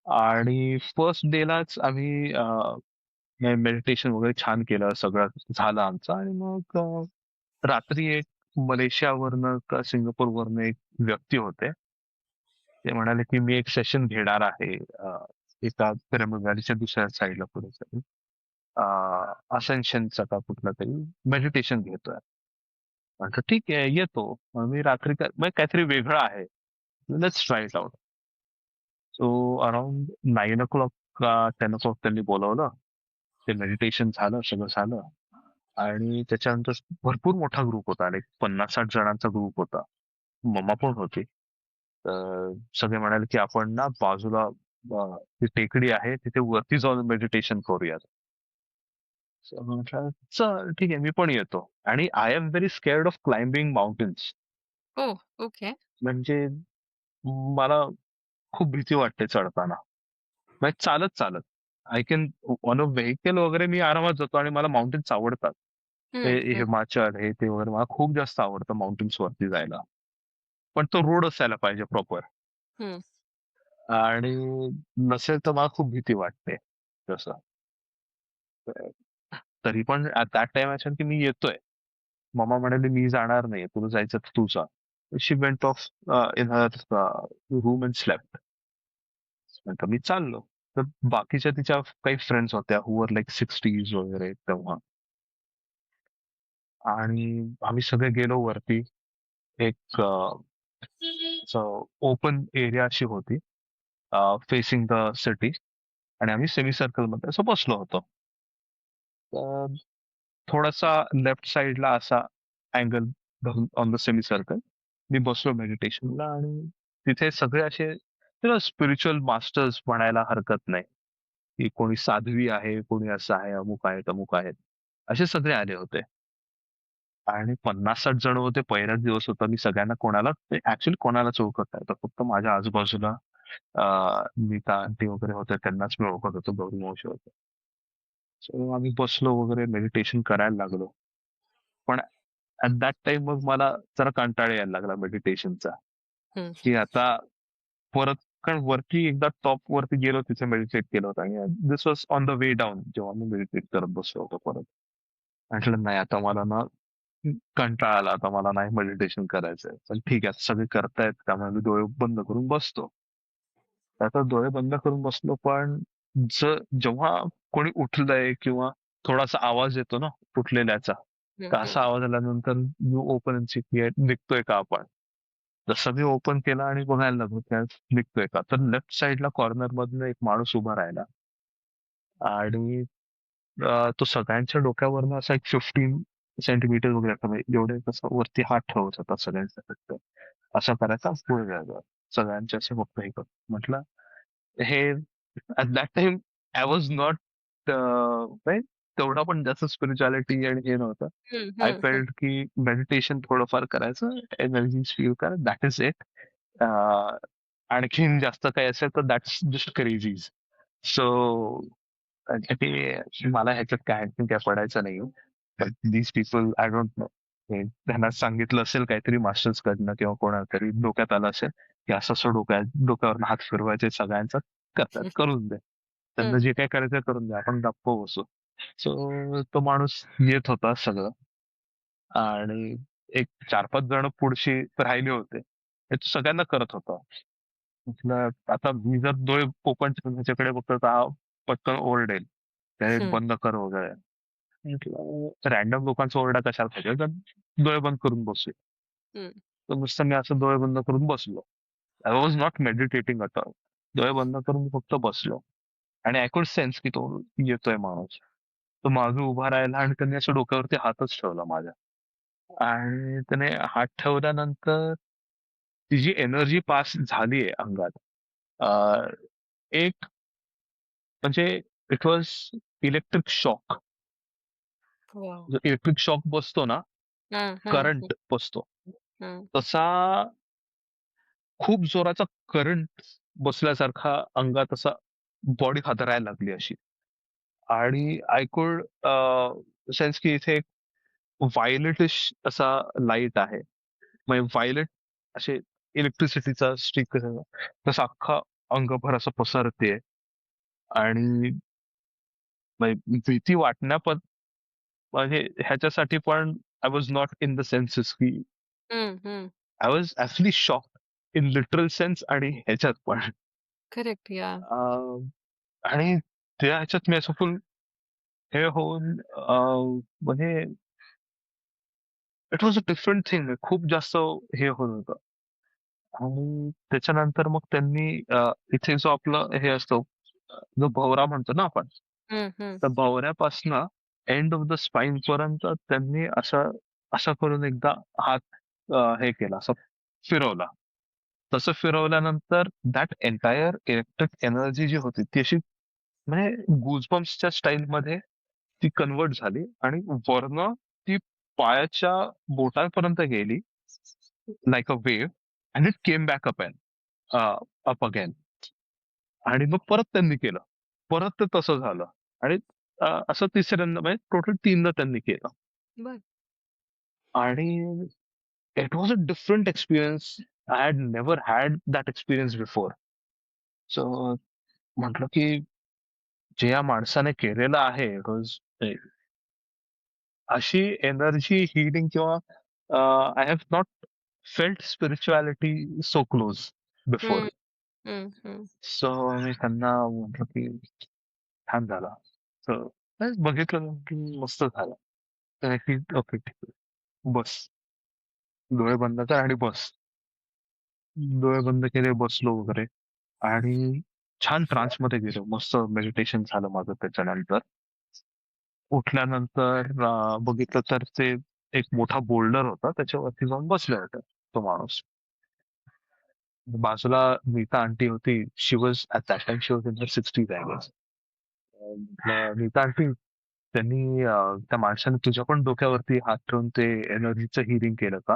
आणि फर्स्ट डेलाच आम्ही मेडिटेशन वगैरे छान केलं, सगळं झालं आमचं. आणि मग रात्री एक मलेशियावरनं का सिंगापूरवरनं एक व्यक्ती होते. ते म्हणाले की मी एक सेशन घेणार आहे एका पिरामिड व्हॅलीच्या दुसऱ्या साईडला पुढे असेन्शनचा का कुठला तरी मेडिटेशन घेतोय. म्हटलं ठीक आहे येतो. मग मी रात्री मग काहीतरी वेगळं आहे, let's try it out. So around 9 o'clock का 10 o'clock त्यांनी बोलवलं. ते मेडिटेशन झालं, सगळं झालं. आणि त्याच्यानंतर भरपूर मोठा ग्रुप होता, एक 50-60 जणांचा ग्रुप होता. मम्मा पण होती. तर सगळे म्हणाले की आपण ना बाजूला ती टेकडी आहे तिथे वरती जाऊन मेडिटेशन करूयात. So म्हटलं चल ठीक आहे मी पण येतो. आणि I am very scared of climbing mountains. Oh. Okay. म्हणजे मला खूप भीती वाटते चढताना. म्हणजे चालत चालत I can on a vehicle वगैरे मी आरामात जातो आणि मला माउंटेन्स आवडतात. हे हम्म. हिमाचल हे ते वगैरे मला खूप जास्त आवडतं माउंटेन्स वरती जायला. पण तो रोड असायला पाहिजे प्रॉपर. हम्म. आणि नसेल तर मला खूप भीती वाटते तसं. तरी पण दॅट टाइम की मी येतोय. मम्मा म्हणाली मी जाणार नाही, तुला जायचं तर तू जा. She went off in her room and slept. नंतर मी चाललो. तर बाकीच्या तिच्या काही फ्रेंड्स होत्या हु वर लाईक 60s वगैरे तेव्हा. आणि आम्ही सगळे गेलो वरती. एक ओपन एरिया अशी होती फेसिंग द सिटी. आणि आम्ही सेमी सर्कल मध्ये असं बसलो होतो. तर थोडासा लेफ्ट साइडला असा अँगल धरून ऑन द सेमी सर्कल मी बसलो मेडिटेशनला. आणि तिथे सगळे असे स्पिरिच्युअल मास्टर्स म्हणायला हरकत नाही, की कोणी साध्वी आहे, कोणी असं आहे, अमुक आहेत अमुक आहेत, असे सगळे आले होते. आणि 50-60 जण होते. पहिलाच दिवस होता. मी सगळ्यांना कोणाला ऍक्च्युली कोणालाच ओळखत नाही, तर फक्त माझ्या आजूबाजूला नीता आंटी वगैरे होते, त्यांनाच मी ओळखत होतो, गौरी मावशी होते. सो आम्ही बसलो वगैरे मेडिटेशन करायला लागलो. पण ऍट दॅट टाइम मग मला जरा कंटाळा यायला लागला मेडिटेशनचा, हम्म. की आता परत, कारण वरती एकदा टॉप वरती गेलो तिथे मेडिटेट केलं होतं. आणि this was on the way down जेव्हा मी मेडिटेट करत बसलो होतो परत. म्हटलं नाही आता मला ना कंटाळा आला, आता मला नाही मेडिटेशन करायचंय. पण ठीक आहे सगळे करतायत त्यामुळे मी डोळे बंद करून बसतो. आता डोळे बंद करून बसलो, पण जेव्हा कोणी उठलंय किंवा थोडासा आवाज येतो ना उठलेल्याचा, तर असा हम्म. आवाज आल्यानंतर यू ओपन निघतोय का आपण. जसं मी ओपन केला आणि बघायला लागलो त्यात निघतोय का, तर लेफ्ट साइडला कॉर्नर मधनं एक माणूस उभा राहिला. आणि तो सगळ्यांच्या डोक्यावरनं असा एक 15 सेंटीमीटर वगैरे असं, म्हणजे एवढे कसं वरती हात ठेवत होता सगळ्यांच्या फक्त. असं करायचा पुढे जायचं सगळ्यांच्या असे फक्त हे करत. म्हटलं हे at that time I was not तेवढा पण जास्त स्पिरिच्युअलिटी आणि हे नव्हतं. हं, आय हं, हं. फेल्ट की मेडिटेशन थोडंफार करायचं, एनर्जी फील करा, दॅट इज इट. आणखीन जास्त काही असेल तर दॅट्स जस्ट क्रेझीज. सो ते मला ह्याच्यात काय आणखीन काय पडायचं नाही. But these people I don't no, त्यांना सांगितलं असेल काहीतरी मास्टर्स कडनं किंवा कोणाला तरी डोक्यात आलं असेल की असं असं डोक्यावर हात फिरवायचे सगळ्यांचा, करतात, करून दे. त्यांना हं, जे काय करायचं करून द्या, आपण गप्प बसू. सो तो माणूस येत होता सगळं, आणि एक 4-5 जण पुढशी राहिले होते. हे तो सगळ्यांना करत होता. म्हटलं आता मी जर डोळे ओपन ठेवून ह्याच्याकडे बघतो तर हा पटकन ओरडेल, "ते हं, बंद कर" वगैरे. म्हटलं रॅन्डम लोकांचा ओरडा कशाला पाहिजे, तर डोळे बंद करून बसूया. हं, तर नुसतं मी असं डोळे बंद करून बसलो. I was not meditating at all. डोळे बंद करून फक्त बसलो, आणि आय कुड सेन्स की तो येतोय माणूस. तो मागे उभा राहिला आणि त्याने असं डोक्यावरती हातच ठेवला माझ्या, आणि त्याने हात ठेवल्यानंतर ती जी एनर्जी पास झालीये अंगात, अ, एक म्हणजे it was electric shock. Wow! जो इलेक्ट्रिक शॉक बसतो ना, हं, हं, हं, करंट बसतो, हं. तसा खूप जोराचा करंट बसल्यासारखा अंगात असा बॉडी हादरायला लागली अशी. आणि आय कुड सेन्स की इथे एक व्हायोलेटिश असा लाईट आहे. म्हणजे व्हायोलेट असे इलेक्ट्रिसिटीचा स्टिक तसा अख्खा अंगभर असं पसरते. आणि म्हणजे भीती वाटण्यापण, म्हणजे ह्याच्यासाठी पण I was not in the census की हं, हं. I was actually shock in literal sense, आणि ह्याच्यात पण करेक्ट, या. अं, आणि त्या ह्याच्यात मी असं फुल हे होऊन, म्हणजे it was a different thing. खूप जास्त हे होत होतं. आणि त्याच्यानंतर मग त्यांनी इथे जो आपलं हे असतो, जो भवरा म्हणतो ना आपण, हं, हं. तर भवऱ्यापासनं एंड ऑफ द स्पाईन पर्यंत त्यांनी असं असं करून एकदा हात हे केला, असं फिरवला. तसं फिरवल्यानंतर दॅट एन्टायर इलेक्ट्रिक एनर्जी जी होती ती अशी, म्हणजे गुजबम्सच्या स्टाईलमध्ये ती कन्वर्ट झाली, आणि वरनं ती पायाच्या बोटांपर्यंत गेली, like a wave, and it came back up again. आणि मग परत त्यांनी केलं. परत ते तसं झालं. आणि असं तिसऱ्यांदा, म्हणजे टोटल 3दा त्यांनी केलं. बरं. आणि it was a different experience. I had never had that experience before. So म्हटलं की जे या माणसाने केलेलं आहे, अशी एनर्जी हिलिंग किंवा I have not felt spirituality so close हं, बिफोर. हं, हं. सो मी त्यांना म्हटलं की छान झाला. सो बघितलं की मस्त झालं. तर की ओके ठीक आहे. बस. डोळे बंद कर आणि बस. डोळे बंद केले, बसलो वगैरे, आणि छान ट्रान्समध्ये गेलो. मस्त मेडिटेशन झालं माझं त्याच्यानंतर. उठल्यानंतर बघितलं तर ते एक मोठा बोल्डर होता, त्याच्यावरती जाऊन बसले होते तो माणूस. बाजूला नीता आंटी होती. She was at that time she was in her 60s I guess. Nita aunty, त्यांनी त्या माणसाने तुझ्या पण डोक्यावरती हात ठेवून ते एनर्जीचं हिलिंग केलं का?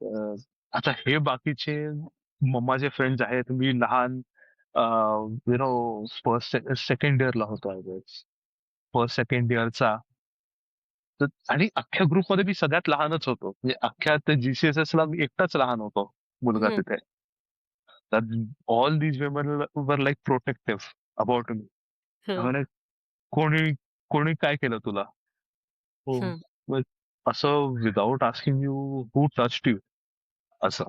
अ, आता हे बाकीचे माझे फ्रेंड्स आहेत. मी लहान, यु नो, फर्स्ट सेकंड इयरला होतो आय गेस. फर्स्ट सेकंड इयरचा. आणि अख्ख्या ग्रुपमध्ये मी सगळ्यात लहानच होतो. म्हणजे अख्ख्या त्या जीसीएसएस ला मी एकटाच लहान होतो मुलगा हं, तिथे. तर all these women were like protective about me. हं, म्हणे कोणी कोणी काय केलं तुला? हो. हं. मग असं without asking you, who touched you, असं.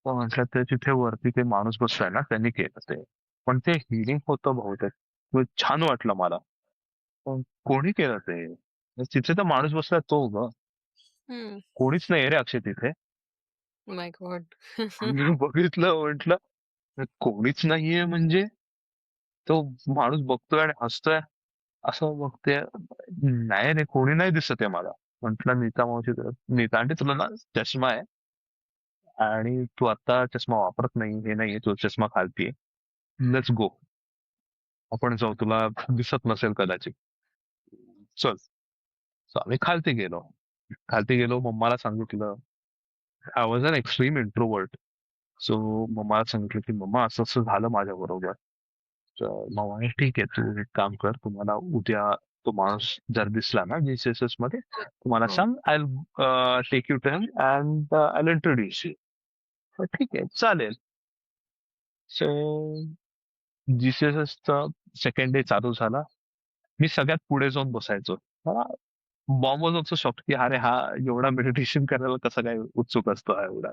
मग म्हटलं ते तिथे वरती ते माणूस बसलाय ना, त्यांनी केलं ते. पण ते हिलिंग होतं बहुतेक. मग छान वाटलं मला. पण कोणी केलं ते? मग तिथे तर माणूस बसलाय तो ग. हं. कोणीच नाही रे अक्षय तिथे. माय गॉड! मी बघितलं, म्हटलं कोणीच नाहीये म्हणजे, तो माणूस बघतोय आणि हसतोय, असं बघते. नाही रे, कोणी नाही दिसत आहे मला. म्हटलं नीता मावशी, नीता आंटी तुला ना चष्मा आहे, आणि तू आता चष्मा वापरत नाही, हे नाहीये, तू चष्मा घालतीये. लेट्स गो, आपण जाऊ, तुला दिसत नसेल कदाचित, चल. So आम्ही खालती गेलो, मम्माला सांगितलं. I was an extreme introvert. So मम्माला सांगितलं की मम्मा असं असं झालं माझ्या बरोबर. तर मग म्हणे, ठीक आहे, तू एक काम कर, तुम्हाला उद्या तो माणूस जर दिसला ना जीसीएसएस मध्ये, तुम्हाला हो. सांग, I take you to him and I introduce you. ठीक आहे, चालेल. सो जीसीएसएसचा सेकंड डे चालू झाला. मी सगळ्यात पुढे जाऊन बसायचो. मला बॉम्ब वॉज ऑल्सो शॉक की अरे हा एवढा मेडिटेशन करायला कसा काय उत्सुक असतो हा एवढा.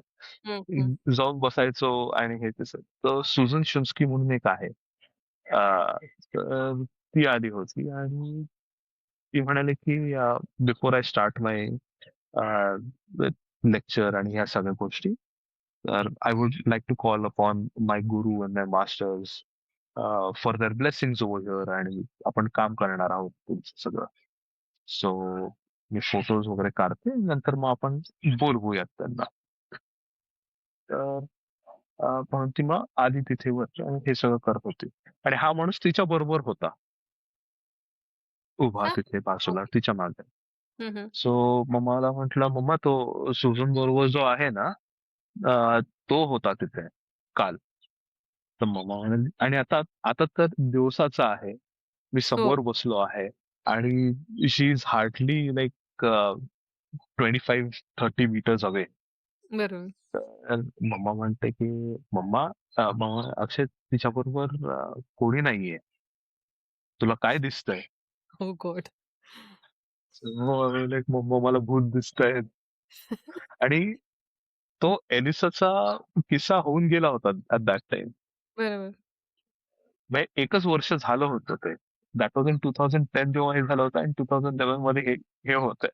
हं, हं. जाऊन बसायचो आणि हे तसं. तर सुझन शुन्स्की म्हणून एक आहे. तर ती आली होती आणि ती म्हणाली की before I start my lecture आणि ह्या सगळ्या गोष्टी, तर I would like to call upon my guru and my masters for their blessings over here, आणि आपण काम करणार आहोत तुमचं सगळं. सो मी फोटोज वगैरे काढते, नंतर मग आपण बोलवूयात त्यांना. तर म्हणून ती मग आली तिथे वर आणि हे सगळं करत होती, आणि हा माणूस तिच्या बरोबर होता, उभा हां. तिथे बाजूला ओके. तिच्या मागे. हं, हं. सो मम्माला म्हटलं, मम्मा तो सुजन बरोबर जो आहे ना, तो होता तिथे काल. तर मम्मा म्हणाली, आणि आता आता तर दिवसाचा आहे, मी हो. समोर बसलो आहे, आणि she is hardly like 25-30 meters away. बरोबर. तर मम्मा म्हणते की मम्मा, मम्मा, अक्षय तिच्या बरोबर कोणी नाहीये, तुला काय दिसतंय? हो गॉड! लाईक मम्मा मला भूत दिसतंय. आणि तो एलिसाचा किस्सा होऊन गेला होता ऍट दॅट टाइम. बरोबर. म्हणजे एकच वर्ष झालं होतं ते. दॅट वॉज इन 2010 जेव्हा हे झालं होतं, आणि 2011 मध्ये हे होतंय.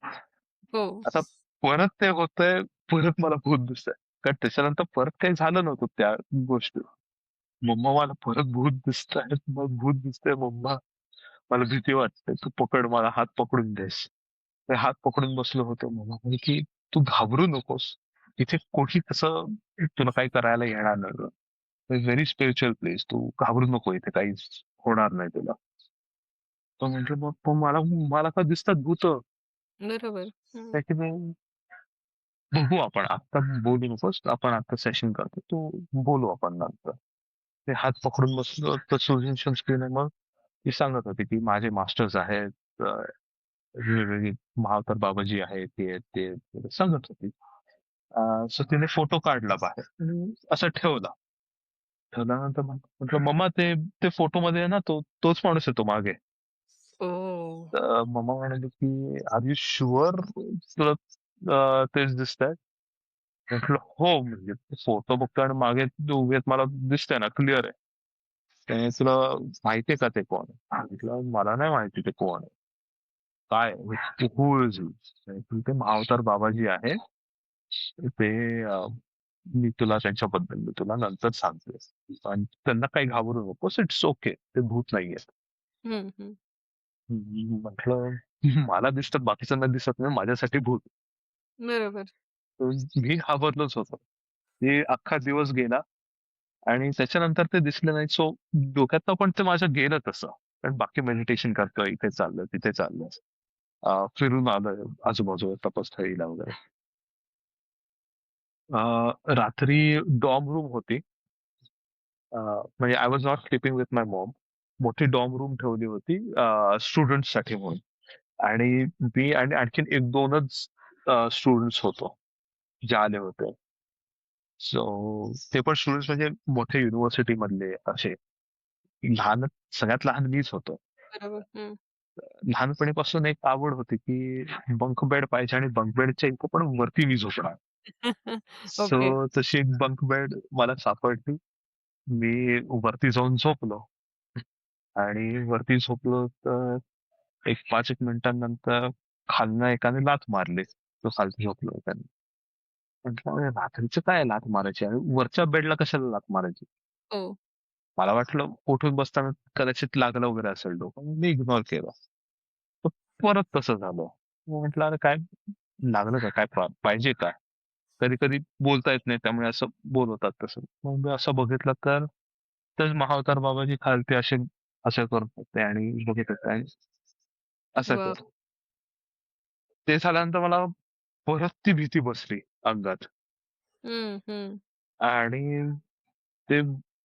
हो. आता परत ते होतंय, परत मला भूत दिसतंय. कारण त्याच्यानंतर परत काही झालं नव्हतं त्या गोष्टी. मम्मा, मला परत भूत दिसतंय, मग भूत दिसतंय मम्मा, मला भीती वाटते, तू पकड, मला हात पकडून देस. ते हात पकडून बसलो होतो. मम्मा म्हणे की तू घाबरू नकोस, इथे कोणी कसं तुला काही करायला येणार नाही. व्हेरी स्पिरिच्युअल प्लेस, तू घाबरू नको, इथे काहीच होणार नाही तुला. तर म्हटलं, मग मग मला मला का दिसतात भूत? बरोबर. हं. की नाही, बघू आपण, आता बोलू नकोस, आपण आता सेशन करतो, तू बोलू आपण नंतर. ते हात पकडून बसलो तर सुजन स्क्रीन मग ती सांगत होती की माझे मास्टर्स आहेत, वेगवेगळे महावतर बाबाजी आहेत, ते सांगत होती. सो तिने फोटो काढला बाहेर आणि असं ठेवल्यानंतर म्हटलं, मम्मा, ते ते फोटो मध्ये आहे ना, तोच माणूस येतो मागे. ओह! तर मम्मा म्हणाली की आर यू शुअर तुला तेच दिसतंय? म्हटलं हो, म्हणजे फोटो बघतो आणि मागे जे उभे आहेत मला दिसतंय ना, क्लिअर आहे. त्याने तुला माहितीये का ते कोण आहे? म्हटलं मला नाही माहिती ते कोण आहे. काय हु इज ते महावतार बाबाजी आहे. ते मी तुला त्यांच्याबद्दल मी तुला नंतर सांगते. आणि त्यांना काही घाबरू नकोस, इट्स ओके, ते भूत नाहीये. हं, हं. म्हटलं मला दिसतात, बाकीच्यांना दिसत नाही, माझ्यासाठी भूत. बरोबर. मी घाबरलोच होतो. ते अख्खा दिवस गेला आणि त्याच्यानंतर ते दिसले नाही. सो डोक्यातनं पण ते माझं गेलं तसं. कारण बाकी मेडिटेशन करतोय, इथे चाललं, तिथे चाललं. फिरून आलोय आजूबाजूला तपस्थळीला वगैरे. रात्री डॉर्म रूम होती. म्हणजे I was not sleeping with my Maugham. मोठी डॉर्म रूम ठेवली होती स्टुडंटसाठी म्हणून. आणि मी आणि आणखीन एक दोनच स्टुडंट्स होतो जे आले होते. सो ते पण स्टुडंट्स म्हणजे मोठे युनिव्हर्सिटी मधले असे. लहान, सगळ्यात लहान मीच होतो. बरोबर. हं. लहानपणीपासून एक आवड होती की बंक बेड पाहिजे, आणि बंक बेडच्या इथे पण वरती मी झोपणार. So okay. तशी एक बंक बेड मला सापडली. मी वरती जाऊन झोपलो, आणि वरती झोपलो तर एक 5 एक मिनिटांनंतर खालनं एकाने लाथ मारली. तो खालती झोपलो त्याने. म्हटलं, "अरे, रात्रीचं काय लाथ मारायची, आणि वरच्या बेडला कशाला लाथ मारायची?" हो. मला वाटलं उठून बसताना कदाचित लागलं वगैरे असेल डोकं, मी इग्नोर केलं. तर परत तसं झालं. मग म्हटलं, अरे काय लागलं का, काय पाहिजे का? कधी कधी बोलता येत नाही, त्यामुळे असं बोलवतात तसं. मग मी असं बघितलं तर तर महाअवतार बाबाजी खालती असे असं करत होते आणि बघत होते आणि असं वाह! कर. ते झाल्यानंतर मला परत ती भीती बसली अंगात हं, हं. आणि ते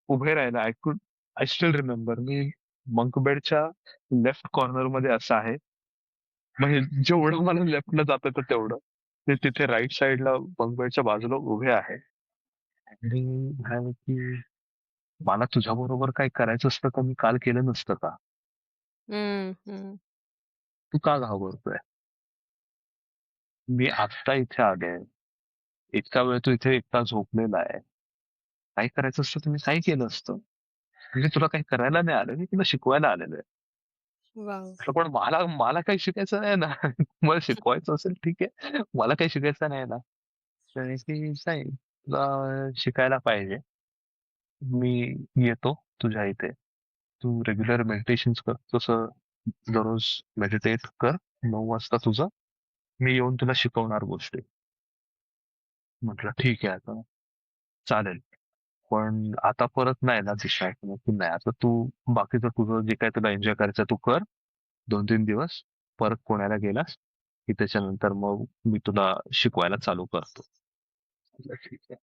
उभे राहिले. I still remember me monk बेडच्या लेफ्ट कॉर्नर मध्ये असं आहे. म्हणजे जेवढं मला लेफ्टला जात होतं तेवढं. ते तिथे राईट साइडला बंक बेडच्या बाजूला उभे आहे आणि म्हणाले की मला तुझ्याबरोबर काही करायचं असतं तर मी काल केलं नसतं का? हं, हं. तू का घाबरतोय? मी आत्ता इथे आलोय. इतका वेळ तू इथे एकटा झोपलेला आहे. काही करायचं असतं तर मी काही केलं असतं. म्हणजे तुला काही करायला नाही आलं, मी तुला शिकवायला आलेलो आहे. वॉव! म्हटलं, पण मला मला काही शिकायचं नाही ना. मला शिकवायचं असेल ठीक आहे. मला काही शिकायचं नाही ना. तर की नाही तुला शिकायला पाहिजे. मी येतो तुझ्या इथे. तू रेग्युलर मेडिटेशन कर. तसं दररोज मेडिटेट कर 9 वाजता तुझं. मी येऊन तुला शिकवणार गोष्टी. म्हटलं ठीक आहे आता चालेल. पण आता परत नाही ना दिशा की नाही आता तू बाकीचं तुझं जे काय तुला एन्जॉय करायचं तू कर 2-3 दिवस परत पुण्याला गेलास की त्याच्यानंतर मग मी तुला शिकवायला चालू करतो. म्हटलं, ठीक आहे.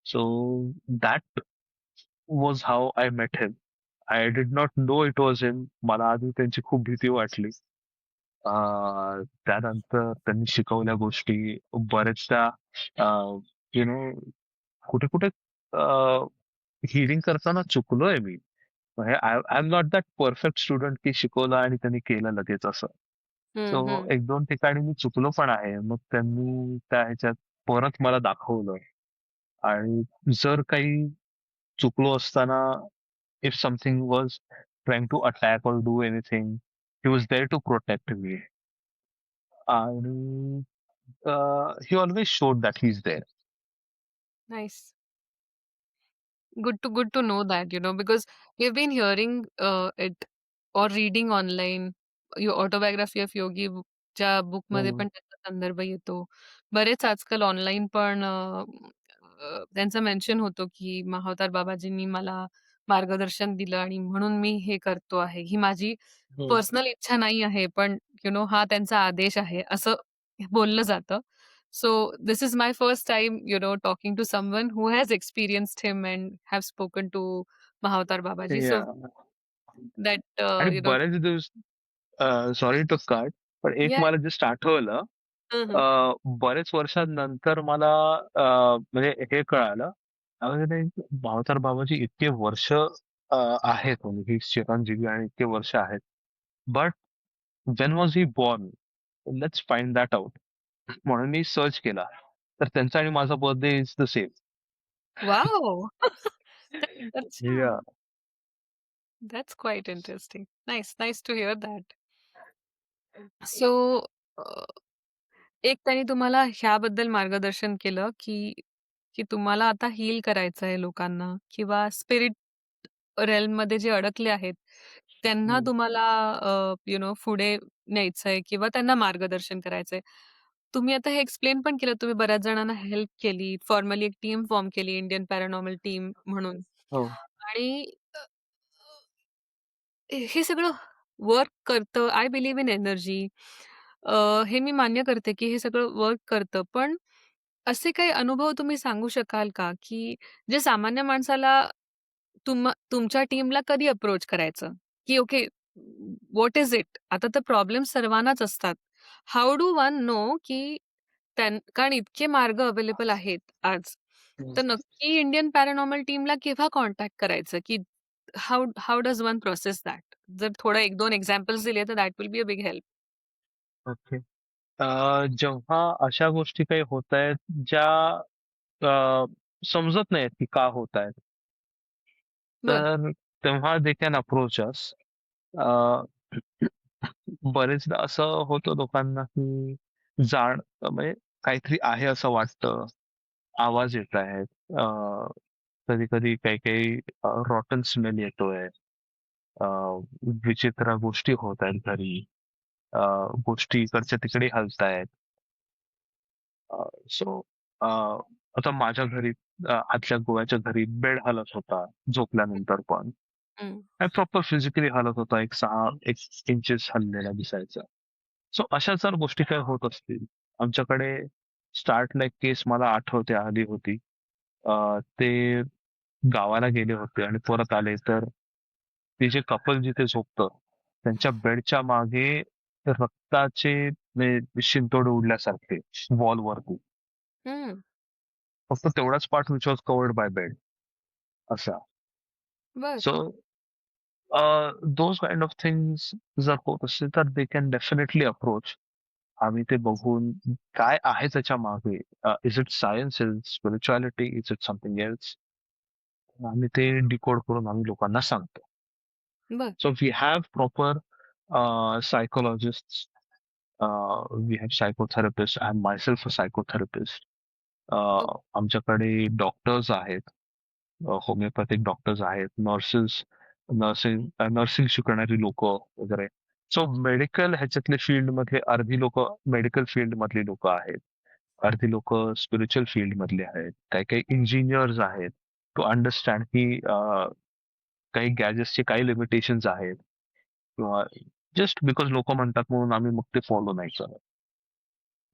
So that was how I met him. I did not know it was him. मला आधी त्यांची खूप भीती वाटली. त्यानंतर त्यांनी शिकवल्या गोष्टी बऱ्याचशा यु नो कुठे कुठे हिअरिंग करताना चुकलोय मी. म्हणजे I am not that perfect student की शिकवलं आणि त्यांनी केलं लगेच असं. हं, सो हं. 1-2 ठिकाणी मी चुकलो पण आहे. मग त्यांनी त्या ह्याच्यात परत मला दाखवलं आणि जर काही चुकलो असताना if something was trying to attack or do anything he was there to protect me आणि he always showed that he is there. Nice. Good to know that, because we've been hearing it or reading online. Your Autobiography of Yogi च्या बुकमध्ये पण त्याचा संदर्भ येतो. बरेच आजकाल online पण त्यांचं मेन्शन होतं, की महाअवतार बाबाजींनी मला मार्गदर्शन दिलं आणि म्हणून मी हे करतो आहे. ही माझी पर्सनल इच्छा नाही आहे, पण हा त्यांचा आदेश आहे, असं बोललं जातं. So this is my first time, talking to someone who has experienced him and have spoken to Mahavatar Babaji. या So that, आणि बरेच दिवस सॉरी टू कट पण एक yeah. मला जस्ट आठवलं. हं, बरेच वर्षांनंतर मला म्हणजे हे कळालं. भावतार बाबाजी इतके वर्ष आहेत म्हणजे ही चिरंजीवी आणि इतके वर्ष आहेत. But Wien was he born? Let's find that out. म्हणून मी सर्च केला. तर त्यांचा आणि माझा birthday is the same. Wow! या अच्छा. That's quite interesting. Nice to hear that. So एक त्यांनी तुम्हाला ह्याबद्दल मार्गदर्शन केलं, की तुम्हाला आता हील करायचं आहे लोकांना किंवा स्पिरिट रेल्ममध्ये जे अडकले आहेत, त्यांना तुम्हाला पुढे न्यायचंय किंवा त्यांना मार्गदर्शन करायचंय. तुम्ही आता हे एक्सप्लेन पण केलं, तुम्ही बऱ्याच जणांना हेल्प केली. फॉर्मली एक टीम फॉर्म केली, इंडियन पॅरानॉर्मल टीम म्हणून. हो. आणि हे सगळं वर्क करतं. I believe in energy. हे मी मान्य करते, की हे सगळं वर्क करतं. पण असे काही अनुभव तुम्ही सांगू शकाल का, की जे सामान्य माणसाला तुमच्या टीमला कधी अप्रोच करायचं? की ओके, व्हॉट इस इट? आता तर प्रॉब्लेम सर्वांनाच असतात. हाऊ डू वन नो, की कारण इतके मार्ग अवेलेबल आहेत आज. तर नक्की इंडियन पॅरानॉर्मल टीमला केव्हा कॉन्टॅक्ट करायचं, की how how does one process that? जर थोडं 1-2 एक्झाम्पल्स दिले तर that will be a big help. Okay. जेव्हा अशा गोष्टी काही होत आहेत ज्या समजत नाहीत की का होत आहेत, बरं. तर तेव्हा दे कॅन अप्रोच अस. बरेचदा असं होतं लोकांना की म्हणजे काहीतरी आहे असं वाटतं, आवाज येत आहेत. कधी कधी काही काही रॉटन स्मेल येतोय. अ, विचित्र गोष्टी होत आहेत घरी. अ, गोष्टी इकडच्या तिकडे हलतायत. सो आता माझ्या घरी आतल्या गोव्याच्या घरी बेड हलत होता झोपल्यानंतर पण. हं. प्रॉपर फिजिकली हलत होता. एक इंचेस हललेला दिसायचा. सो अशा जर गोष्टी काही होत असतील, आमच्याकडे स्टार्टला एक केस मला आठवते आली होती. ते गावाला गेले होते आणि परत आले तर ते जे कपल जिथे झोपतं त्यांच्या बेडच्या मागे रक्ताचे शिंतोडे उडल्यासारखे वॉलवरती. हं. फक्त तेवढाच part which was covered by bed असा. बरं. So those kind of things जर होत असतील तर दे कॅन डेफिनेटली अप्रोच. आम्ही ते बघून काय आहे त्याच्या मागे, is it science, is spirituality, is it something else, आम्ही ते डिकोड करून आम्ही लोकांना सांगतो. बरं. So we have proper psychologists, we have psychotherapists. I am myself a psychotherapist. ओ आमच्याकडे डॉक्टर्स आहेत, होमिओपॅथिक डॉक्टर्स आहेत, नर्सिंग शिकणारी लोक वगैरे. सो मेडिकल ह्याच्यातले फील्ड मध्ये अर्धी लोक मेडिकल फील्ड मधली लोक आहेत, अर्धी लोक स्पिरिच्युअल फील्ड मधले आहेत, काही काही इंजिनियर्स आहेत टू अंडरस्टँड की काही गॅजेट्सचे काही लिमिटेशन्स आहेत किंवा जस्ट बिकॉज लोक म्हणतात म्हणून आम्ही मग ते फॉलो नाही करत.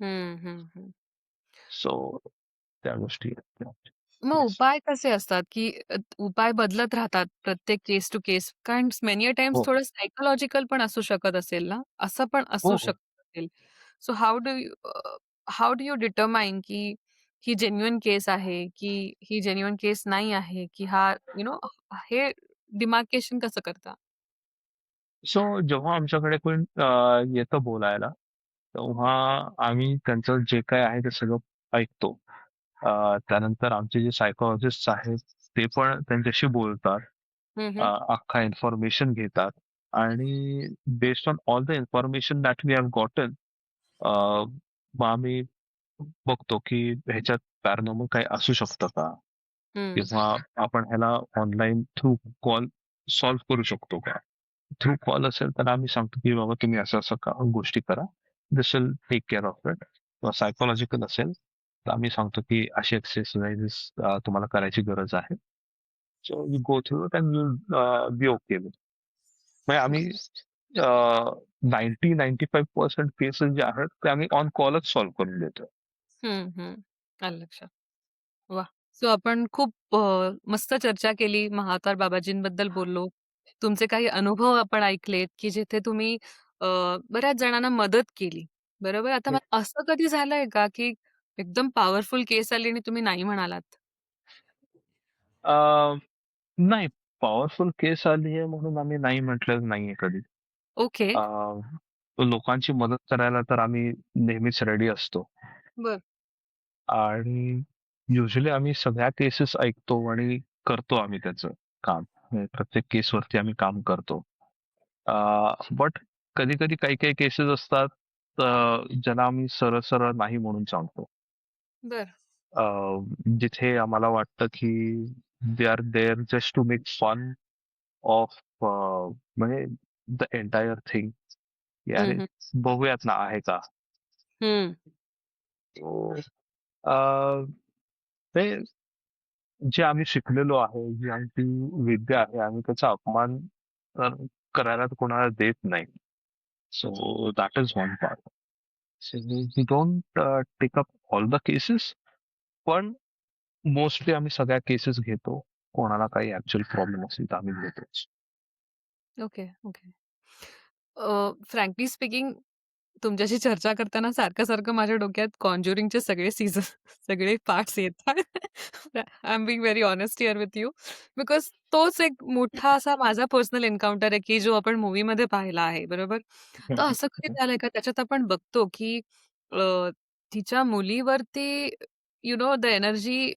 हं, हं, हं. सो त्या गोष्टी मग येस. उपाय कसे असतात, की उपाय बदलत राहतात प्रत्येक केस टू केस? कारण मेनी अ टाईम्स हो थोडं सायकॉलॉजिकल पण असू शकत असेल ना? असं पण हो असू हो. शकत असेल. So how do you determine की ही जेन्युइन केस आहे, की ही जेन्युइन केस नाही आहे, की हा हे डिमार्केशन कसं करता? सो जेव्हा आमच्याकडे कोण येतं बोलायला, तेव्हा आम्ही त्यांचं जे काय आहे ते सगळं ऐकतो. त्यानंतर आमचे जे सायकोलॉजिस्ट आहेत ते पण त्यांच्याशी बोलतात. हं, हं. अख्खा इन्फॉर्मेशन घेतात आणि based on all the information that we have gotten, मग आम्ही बघतो की ह्याच्यात पॅरानॉर्मल काही असू शकतं का, हं. किंवा आपण ह्याला ऑनलाईन थ्रू कॉल सॉल्व्ह करू शकतो का. थ्रू कॉल असेल तर आम्ही सांगतो की बाबा तुम्ही असं असं गोष्टी करा, this will take care of it. किंवा सायकोलॉजिकल असेल तर आम्ही सांगतो की अशी एक्सरसाइजेस तुम्हाला करायची गरज आहे. So we go through it and be okay with. म्हणजे आम्ही 90-95% केसेस जे आहेत ते आम्ही ऑन कॉलच सॉल्व्ह करून देतो. हं, हं. आलं लक्षात. वाह! सो आपण खूप मस्त चर्चा केली. महातार बाबाजींबद्दल बोललो. तुमचे काही अनुभव आपण ऐकलेत, की जिथे तुम्ही अ, बऱ्याच जणांना मदत केली. बरोबर? आता मग असं कधी झालंय का, की एकदम पॉवरफुल केस आली आणि तुम्ही नाही म्हणालात? अ, नाही, पॉवरफुल केस आली आहे म्हणून आम्ही नाही म्हटलेलं नाहीये कधी. ओके. अ, लोकांची मदत करायला तर आम्ही नेहमीच रेडी असतो बरं. आणि युजली आम्ही सगळ्या केसेस ऐकतो आणि करतो आम्ही त्याचं काम. म्हणजे प्रत्येक केसवरती आम्ही काम करतो. बट कधी-कधी काही-काही केसेस असतात ज्याला आम्ही सरळ-सरळ नाही म्हणून सांगतो. बरं. अ, जिथे आम्हाला वाटतं की they are there just to make fun of म्हणजे द एंटायर थिंग. हं, अरे हं. बघूयात ना आहे का. हं. तो अ, ते जे आम्ही शिकलेलो आहे, जी आमची विद्या आहे, आम्ही त्याचा अपमान अ, करायला तर कोणाला देत नाही. So that is one part. So we don't take up all the cases, पण मोस्टली आम्ही सगळ्या केसेस घेतो. कोणाला काही ऍक्च्युअल प्रॉब्लेम असेल तर आम्ही घेतोच. Okay, okay. फ्रँकली स्पीकिंग तुमच्याशी चर्चा करताना सारखं-सारखं माझ्या डोक्यात कॉन्ज्युरिंगचे सगळे सीझन सगळे पार्ट्स येतात. I am being very honest here with you. Because तोच एक मोठा असा माझा पर्सनल एन्काउंटर आहे, की जो आपण मूव्हीमध्ये पाहिला आहे, बरोबर? तर असं कधी झालंय का त्याच्यात आपण बघतो, की तिच्या मुलीवरती the energy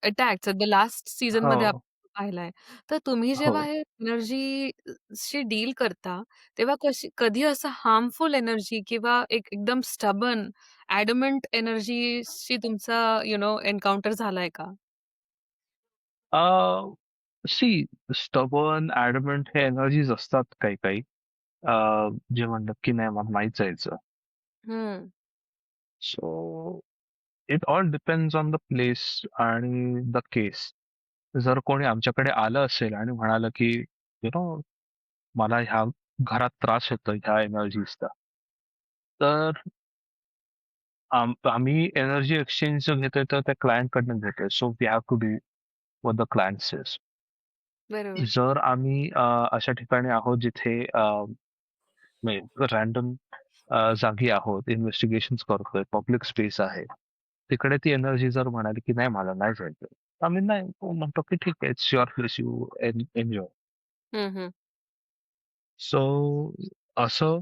attacks the last सीझनमध्ये आपण हो, पाहिलाय. तर तुम्ही हो. जेव्हा हे एनर्जीशी डील करता, तेव्हा कधी असं हार्मफुल एनर्जी किंवा एक एकदम स्टबर्न, ॲडमंट एनर्जीशी तुमचा एन्काउंटर झालाय का? सी स्टबर्न, ॲडमंट हे एनर्जीज असतात काही काही. जे म्हणतात की नाही मला नाहीच यायचं. हं. So it all depends on the place आणि द केस. जर कोणी आमच्याकडे आलं असेल आणि म्हणालं की नो मला ह्या घरात त्रास होतोय ह्या एनर्जीजचा, तर आम्ही एनर्जी एक्सचेंज जो घेतोय तर त्या क्लायंट कडनं घेतोय. So we have to do what the client says. बरोबर. जर आम्ही अशा ठिकाणी आहोत जिथे रॅन्डम जागी आहोत, इन्व्हेस्टिगेशन करतोय, पब्लिक स्पेस आहे, तिकडे ती एनर्जी जर म्हणाली की नाही मला नाही जायचं, आम्ही नाही म्हणतो की ठीक आहे, it's your place, you enjoy. हं, हं. सो असं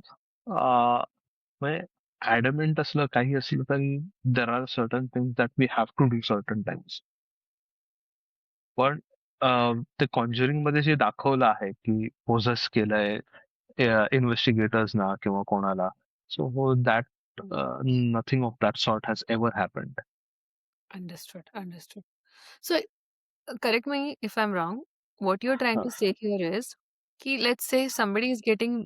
म्हणजे ऍडमेंट असलं काही असलं तरी there are certain things that we have to do certain times. पण ते कॉन्ज्युरिंग मध्ये जे दाखवलं आहे की पोझस केलंय इन्व्हेस्टिगेटर्सना किंवा कोणाला, so that nothing of that sort has ever happened. Understood, understood. So correct me if I'm wrong. What you're trying to say here is कि let's say somebody is getting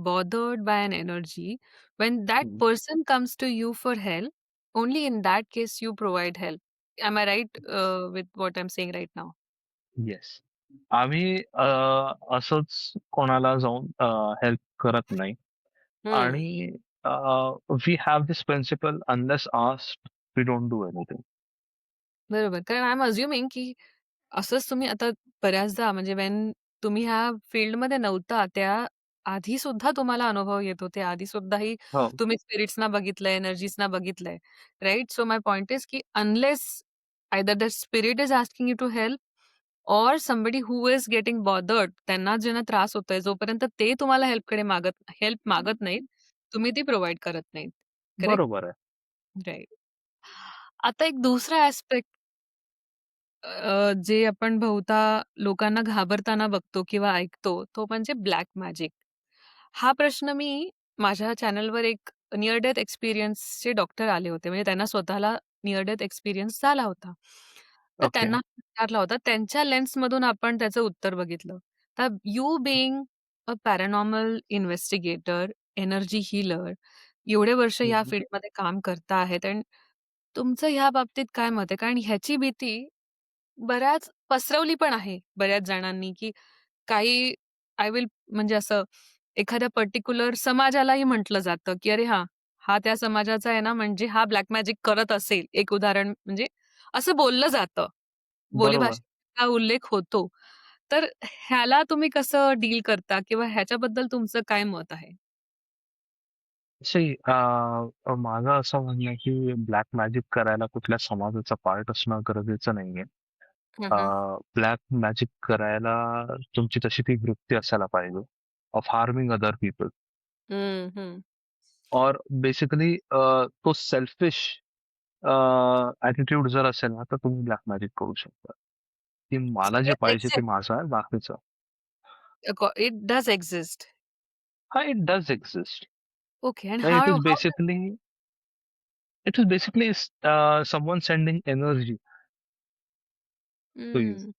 bothered by an energy. When that person comes to you for help, only in that case you provide help. Am I right with what I'm saying right now? Yes, आम्ही असंच कोणाला जाऊन help करत नाही. हं. आणि we have this principle unless asked we don't do anything. बरोबर. कारण आय एम अज्युमिंग की असंच तुम्ही आता बऱ्याचदा म्हणजे वेन तुम्ही ह्या फील्डमध्ये नव्हता, त्या आधी सुद्धा तुम्हाला अनुभव येत होते. आधी सुद्धाही हो, तुम्ही स्पिरिट्सना बघितलंय, एनर्जीजना बघितलंय, right? So my point is की unless either the spirit is asking you to help or somebody who is getting bothered त्यांना ज्यांना त्रास होतोय, जोपर्यंत ते तुम्हाला हेल्प मागत नाहीत, तुम्ही ती प्रोव्हाईड करत नाहीत. करेक्ट? बरोबर आहे. राइट. आता एक दुसरा ॲस्पेक्ट जे आपण बहुधा लोकांना घाबरताना बघतो किंवा ऐकतो, तो म्हणजे ब्लॅक मॅजिक. हा प्रश्न मी माझ्या चॅनलवर एक निअर डेथ एक्सपिरियन्सचे डॉक्टर आले होते. म्हणजे त्यांना स्वतःला निअर डेथ एक्सपिरियन्स झाला होता. तर ओके. त्यांना विचारला होता. त्यांच्या लेन्समधून आपण त्याचं उत्तर बघितलं. तर you being a paranormal investigator, energy healer, एवढे वर्ष ह्या फील्डमध्ये काम करता आहेत आणि तुमचं ह्या बाबतीत काय मत आहे? कारण ह्याची भीती बऱ्याच पसरवली पण आहे बऱ्याच जणांनी, की काही आय विल म्हणजे असं एखाद्या पर्टिक्युलर समाजालाही म्हटलं जातं, की "अरे हां, हा त्या समाजाचा आहे ना, म्हणजे हा ब्लॅक मॅजिक करत असेल." एक उदाहरण म्हणजे असं बोललं जातं. बरोबर. बोलीभाषेत हा उल्लेख होतो. तर ह्याला तुम्ही कसं डील करता किंवा ह्याच्याबद्दल तुमचं काय मत आहे? सी माझं असं म्हणणं आहे की ब्लॅक मॅजिक करायला कुठल्या समाजाचा पार्ट असणं गरजेचं नाहीये. हं, हं. ब्लॅक मॅजिक करायला तुमची तशी ती वृत्ती असायला पाहिजे ऑफ हार्मिंग अदर पीपल. हं, हं. और बेसिकली तो सेल्फिश ॲटिट्यूड जर असेल ना, तर तुम्ही ब्लॅक मॅजिक करू शकता. की सो मला जे इट पाहिजे ते एक्झिस्ट. माझं आहे, बाकीचं. It does exist. हां, it does exist. Okay and it how is how basically someone sending energy to you. हं.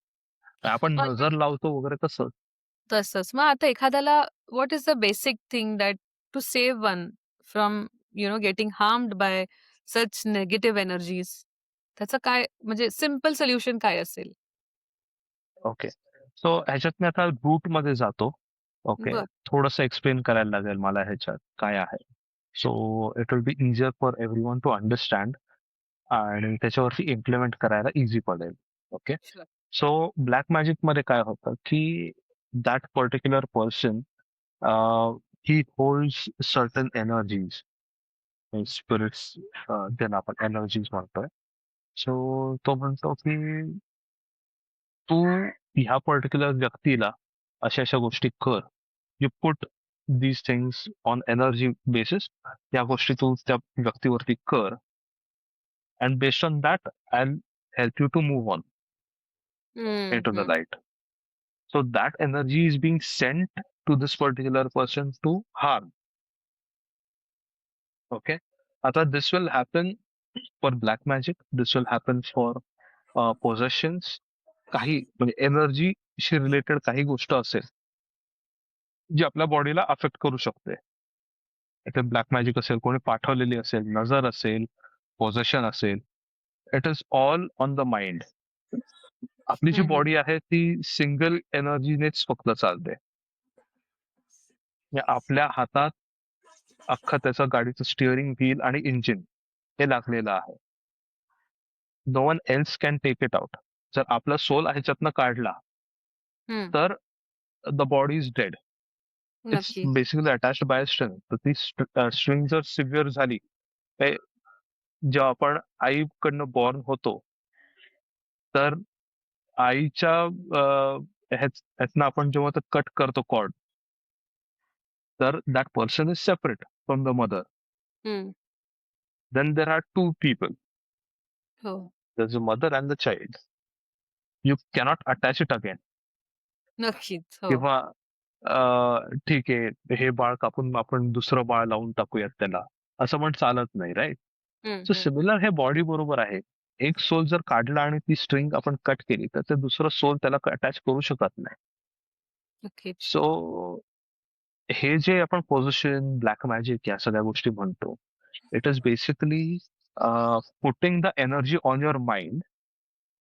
आपण नजर लावतो वगैरे तसं. तसंच. मग आता एखाद्याला what is the basic thing that to save one from getting harmed by such negative energies त्याचं काय म्हणजे सिंपल सोल्युशन काय असेल? ओके. सो ह्याच्यात मी आता रूटमध्ये जातो. ओके. बरं. थोडंसं एक्सप्लेन करायला लागेल मला ह्याच्यात काय आहे. So it will be easier for everyone to understand आणि त्याच्यावरती इम्प्लिमेंट करायला ईझी पडेल. ओके. शुअर. सो ब्लॅक मॅजिकमध्ये काय होतं, की that particular person he holds certain energies, spirits ज्यांना आपण एनर्जीज म्हणतोय. सो तो म्हणतो, की तू ह्या पर्टिक्युलर व्यक्तीला अशा-अशा गोष्टी कर. You put these things on energy basis. या गोष्टी तू त्या व्यक्तीवरती कर and based on that, I'll help you to move on हं, into the हं. light. So that energy is being sent to this particular person to harm. Okay. आता this will happen for black magic. This will happen for possessions. काही म्हणजे एनर्जीशी related काही गोष्ट असेल जी आपल्या बॉडीला अफेक्ट करू शकते. ते ब्लॅक मॅजिक असेल, कोणी पाठवलेली असेल, नजर असेल, पोझेशन असेल. It is all on the mind. आपली जी हम्म, बॉडी आहे ती सिंगल एनर्जीनेच फक्त चालते. म्हणजे आपल्या हातात अख्खं त्याचं गाडीचं स्टिअरिंग व्हील आणि इंजिन हे लागलेलं आहे. No one else can take it out. जर आपला सोल ह्याच्यातनं काढला हम्म, तर the body is dead. It's नक्की. Basically attached by string. तर ती स्ट्रिंग जर सिव्हिअर झाली, ते जेव्हा आपण आईकडनं बॉर्न होतो तर आईच्या ह्यातनं आपण जेव्हा कट करतो कॉर्ड, तर that person is separate from the mother. Hmm, then there are two people. हो, There's a mother and the child. You cannot attach it again. नक्कीच. हो. किंवा ठीक आहे, हे बाळ कापून आपण दुसरं बाळ लावून टाकूयात त्याला, असं पण चालत नाही, राईट? हम्म, सो हम्म, सिमिलर हे बॉडी बरोबर आहे. एक सोल जर काढला आणि ती स्ट्रिंग आपण कट केली तर ते दुसरं सोल त्याला अटॅच करू शकत नाही. नक्कीच. सो हे जे आपण पोझिशन, ब्लॅक मॅजिक या सगळ्या गोष्टी म्हणतो, it is basically putting the energy on your mind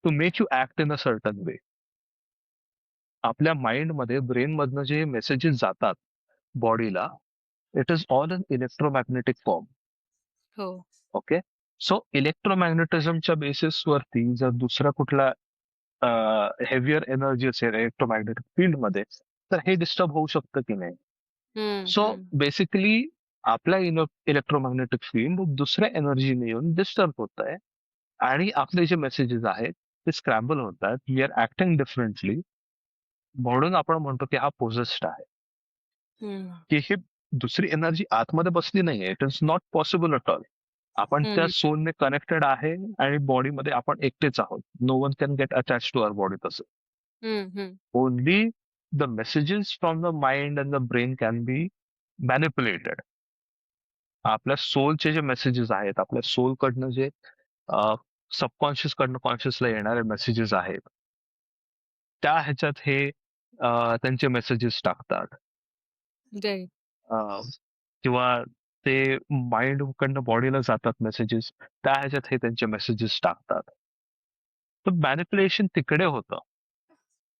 to make you act in a certain way. आपल्या माइंडमध्ये ब्रेन मधनं जे मेसेजेस जातात बॉडीला, it is all in electromagnetic form. हो. ओके. सो इलेक्ट्रोमॅग्नेटिझमच्या बेसिसवरती जर दुसरा कुठला हेवियर एनर्जी असेल इलेक्ट्रोमॅग्नेटिक फील्डमध्ये, तर हे डिस्टर्ब होऊ शकतं की नाही. हम्म, सो हम्म, बेसिकली आपला इलेक्ट्रोमॅग्नेटिक फील्ड दुसऱ्या एनर्जीने येऊन डिस्टर्ब होत आहे आणि आपले जे मेसेजेस आहेत ते स्क्रॅम्बल होत आहेत. We are acting differently. म्हणून आपण म्हणतो की हा पोझेस्ड आहे, हम्म, की ही दुसरी एनर्जी आतमध्ये बसली नाहीये. It is not possible at all. आपण त्या हम्म, सोलने कनेक्टेड आहे आणि बॉडीमध्ये आपण एकटेच आहोत. No one can get attach to our body. तसं hmm, hmm, only the messages from the mind and the brain can be manipulated. आपल्या सोलचे जे मेसेजेस आहेत, आपल्या सोल कडनं जे सबकॉन्शियस कडनं कॉन्शियसला येणारे मेसेजेस आहेत, त्या ह्याच्यात हे त्यांचे मेसेजेस टाकतात. राईट. किंवा ते माइंड कडनं बॉडीला जातात मेसेजेस, त्या ह्याच्यात हे त्यांचे मेसेजेस टाकतात. तर मॅनिप्युलेशन तिकडे होतं.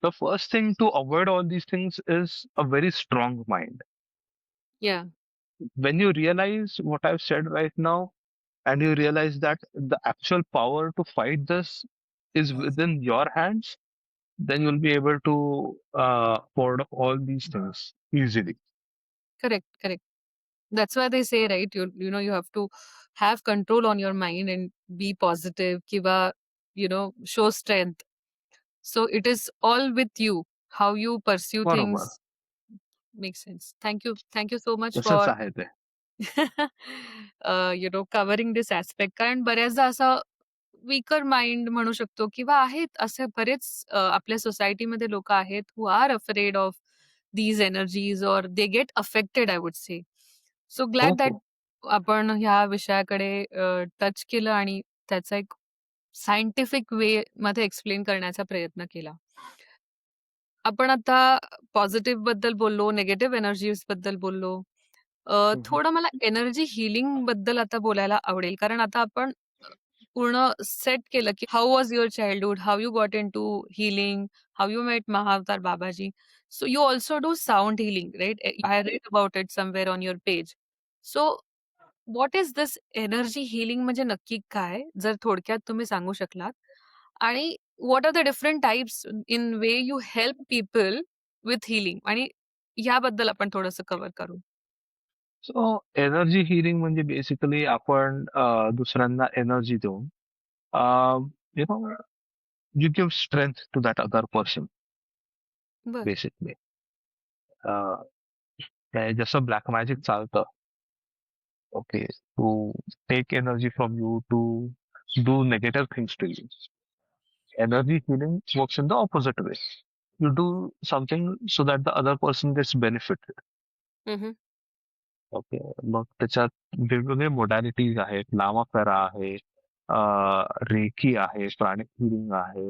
The first thing to avoid all these things is a very strong mind. Yeah. When you realize what I've said right now, and you realize that the actual power to fight this is within your hands, then you'll be able to afford all these things easily. Correct, correct. That's why they say, right? You have to have control on your mind and be positive, kiva, show strength. So it is all with you. How you pursue things बरोबर. makes sense. Thank you so much for तसंच आहे ते. covering this aspect. कारण बऱ्याचदा असं weaker mind म्हणू शकतो किंवा आहेत असे बरेच आपल्या सोसायटीमध्ये लोक आहेत who are afraid of these energies or they get affected, I would say. So हो, ग्लॅड दॅट हो. आपण ह्या विषयाकडे टच केलं आणि त्याचा एक सायंटिफिक वे मध्ये एक्सप्लेन करण्याचा प्रयत्न केला. आपण आता पॉझिटिव्ह बद्दल बोललो, निगेटिव्ह एनर्जीज बद्दल बोललो. हम्म. थोडं मला एनर्जी हीलिंग बद्दल आता बोलायला आवडेल. कारण आता आपण पूर्ण सेट केलं, की how was your childhood? How you got into healing? How you met Mahavatar Babaji? So you also do sound healing, right? I read about it somewhere on your page. So what is this energy healing म्हणजे नक्की काय? जर थोडक्यात तुम्ही सांगू शकलात? आणि what are the different types in way you help people with healing? आणि ह्याबद्दल आपण थोडंसं कव्हर करू. सो एनर्जी हिलिंग म्हणजे बेसिकली आपण दुसऱ्यांना एनर्जी देऊन you know you give strength to that other person बरं. बेसिकली. जसं ब्लॅक मॅजिक चालतं, okay, to take energy from you to do negative things to you. Energy healing works in the opposite way. You do something so that the other person gets benefited. हम्म. Okay. मग त्याच्यात वेगवेगळे modalities आहेत. नामाफेरा आहे, recce आहे, प्राणिक healing आहे,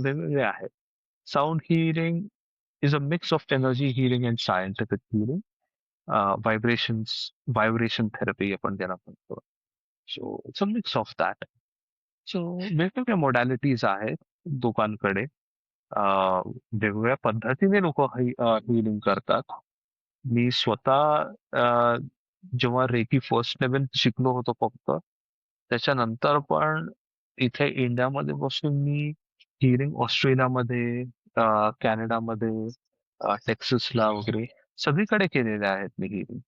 वेगवेगळे आहेत. Sound healing is a mix of energy healing and scientific healing. Vibration therapy आपण त्याला म्हणतो. So it's a mix of that. So वेगवेगळ्या मोडॅलिटीज आहेत लोकांकडे. वेगवेगळ्या पद्धतीने लोक हिलिंग करतात. मी स्वतः जेव्हा रेकी फर्स्ट लेव्हल शिकलो होतो फक्त, त्याच्यानंतर पण इथे इंडियामध्ये बसून मी हिलिंग ऑस्ट्रेलियामध्ये, कॅनडामध्ये, टेक्सासला वगैरे सगळीकडे केलेले आहेत मी हिलिंग.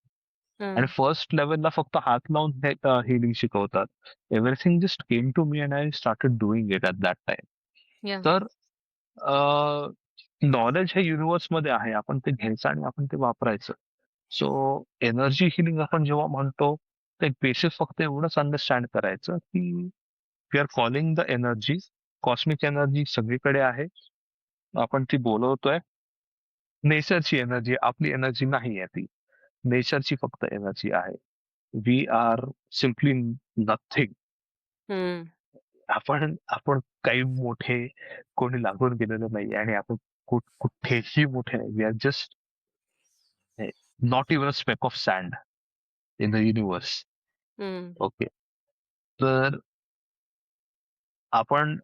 आणि हम्म. फर्स्ट लेव्हलला फक्त हात लावून हिलिंग शिकवतात. Everything just came to me and I started doing it at that time. Yeah. तर नॉलेज हे युनिव्हर्स मध्ये आहे, आपण ते घ्यायचं आणि आपण ते वापरायचं. सो एनर्जी हिलिंग आपण जेव्हा म्हणतो, तर एक बेसिस फक्त एवढंच अंडरस्टँड करायचं की we are calling the energy. Cosmic energy सगळीकडे आहे, आपण ती बोलवतोय. नेचरची एनर्जी, आपली एनर्जी नाही आहे ती, नेचरची फक्त एनर्जी आहे. We are simply nothing. Hmm. आपण आपण काही मोठे कोणी लागून गेलेलो नाही आणि आपण कुठेही मोठे नाही. We are just not even a speck of sand in the universe. Hmm. Okay. तर आपण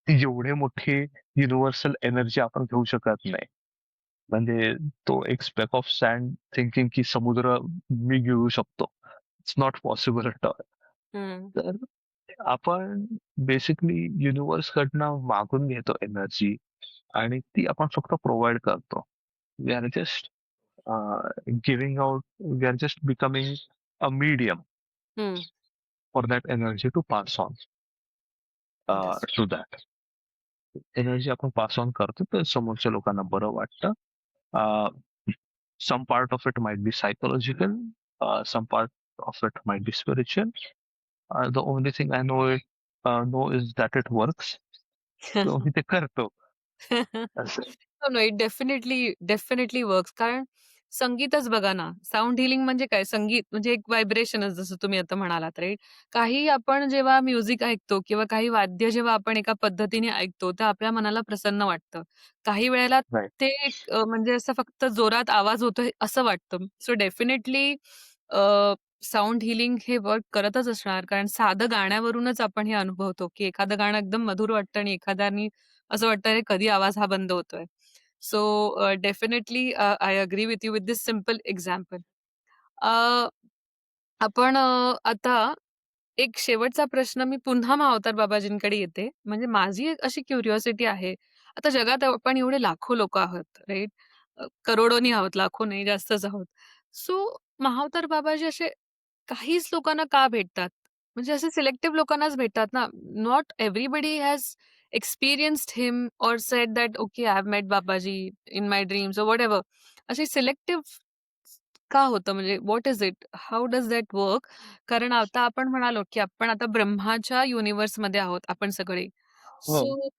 एवढे मोठी युनिव्हर्सल एनर्जी आपण घेऊ शकत नाही. म्हणजे तो एक स्पेक ऑफ सँड थिंकिंग की समुद्र मी घेऊ शकतो, it's not possible at all. Hmm. तर आपण बेसिकली युनिव्हर्स कडनं मागून घेतो एनर्जी आणि ती आपण फक्त प्रोव्हाइड करतो. We are just giving out, we are just becoming a medium hmm. For that energy to pass on Yes. To that. Energy आपण पास ऑन करतो तर समोरच्या लोकांना बरं वाटतं. Some part of it might be psychological, some part of it might be spiritual. The only thing I know is that it works. So मी ते करतो असं. No, it definitely definitely works. कारण संगीतच बघा ना, साउंड हिलिंग म्हणजे काय? संगीत म्हणजे एक व्हायब्रेशनच, जसं तुम्ही आता म्हणालात, राईट? काही आपण जेव्हा म्युझिक ऐकतो किंवा काही वाद्य जेव्हा आपण एका पद्धतीने ऐकतो, तर आपल्या मनाला प्रसन्न वाटतं. काही वेळेला राईट. ते एक म्हणजे असं फक्त जोरात आवाज होतोय असं वाटतं. सो डेफिनेटली साउंड हिलिंग हे वर्क करतच असणार. कारण साधं गाण्यावरूनच आपण हे अनुभवतो, की एखादं गाणं एकदम मधुर वाटतं आणि एखाद्यानी असं वाटतं, "अरे, कधी आवाज हा बंद होतोय?" So definitely I agree with you with this simple example. आपण आता एक शेवटचा प्रश्न मी पुन्हा मावतार बाबाजींकडे येते. म्हणजे माझी एक अशी क्युरिओसिटी आहे. आता जगात आपण एवढे लाखो लोकं आहोत, राइट? करोडोनी आहोत, लाखो नाही, जास्तच आहोत. सो महावतार बाबाजी असे काहीच लोकांना का भेटतात? म्हणजे असे सिलेक्टिव्ह लोकांनाच भेटतात ना. Not everybody has experienced him or said that okay, I have met Babaji in my dreams or whatever. असे सिलेक्टिव्ह का होतं? म्हणजे what is it? How does that work? कारण आता आपण म्हणालो, की आपण आता ब्रह्माच्या युनिव्हर्समध्ये आहोत आपण सगळे. हो. So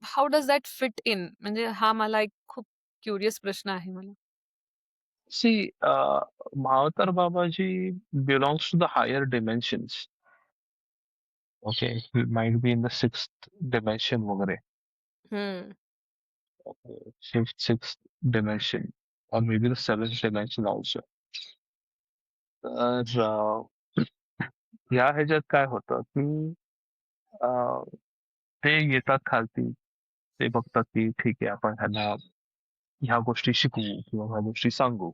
how does that fit in? म्हणजे हा मला एक खूप क्युरियस प्रश्न आहे मला. See, Mahavatar Babaji belongs to the higher dimensions. Okay, he might be in the sixth dimension वगैरे. हं. Fifth, sixth dimension, or maybe the seventh dimension also. तर या ह्याच्यात काय होतं की अ, ते येतात खालती, ते बघतात की ठीक आहे, आपण ह्यांना ह्या गोष्टी शिकवू किंवा ह्या गोष्टी सांगू.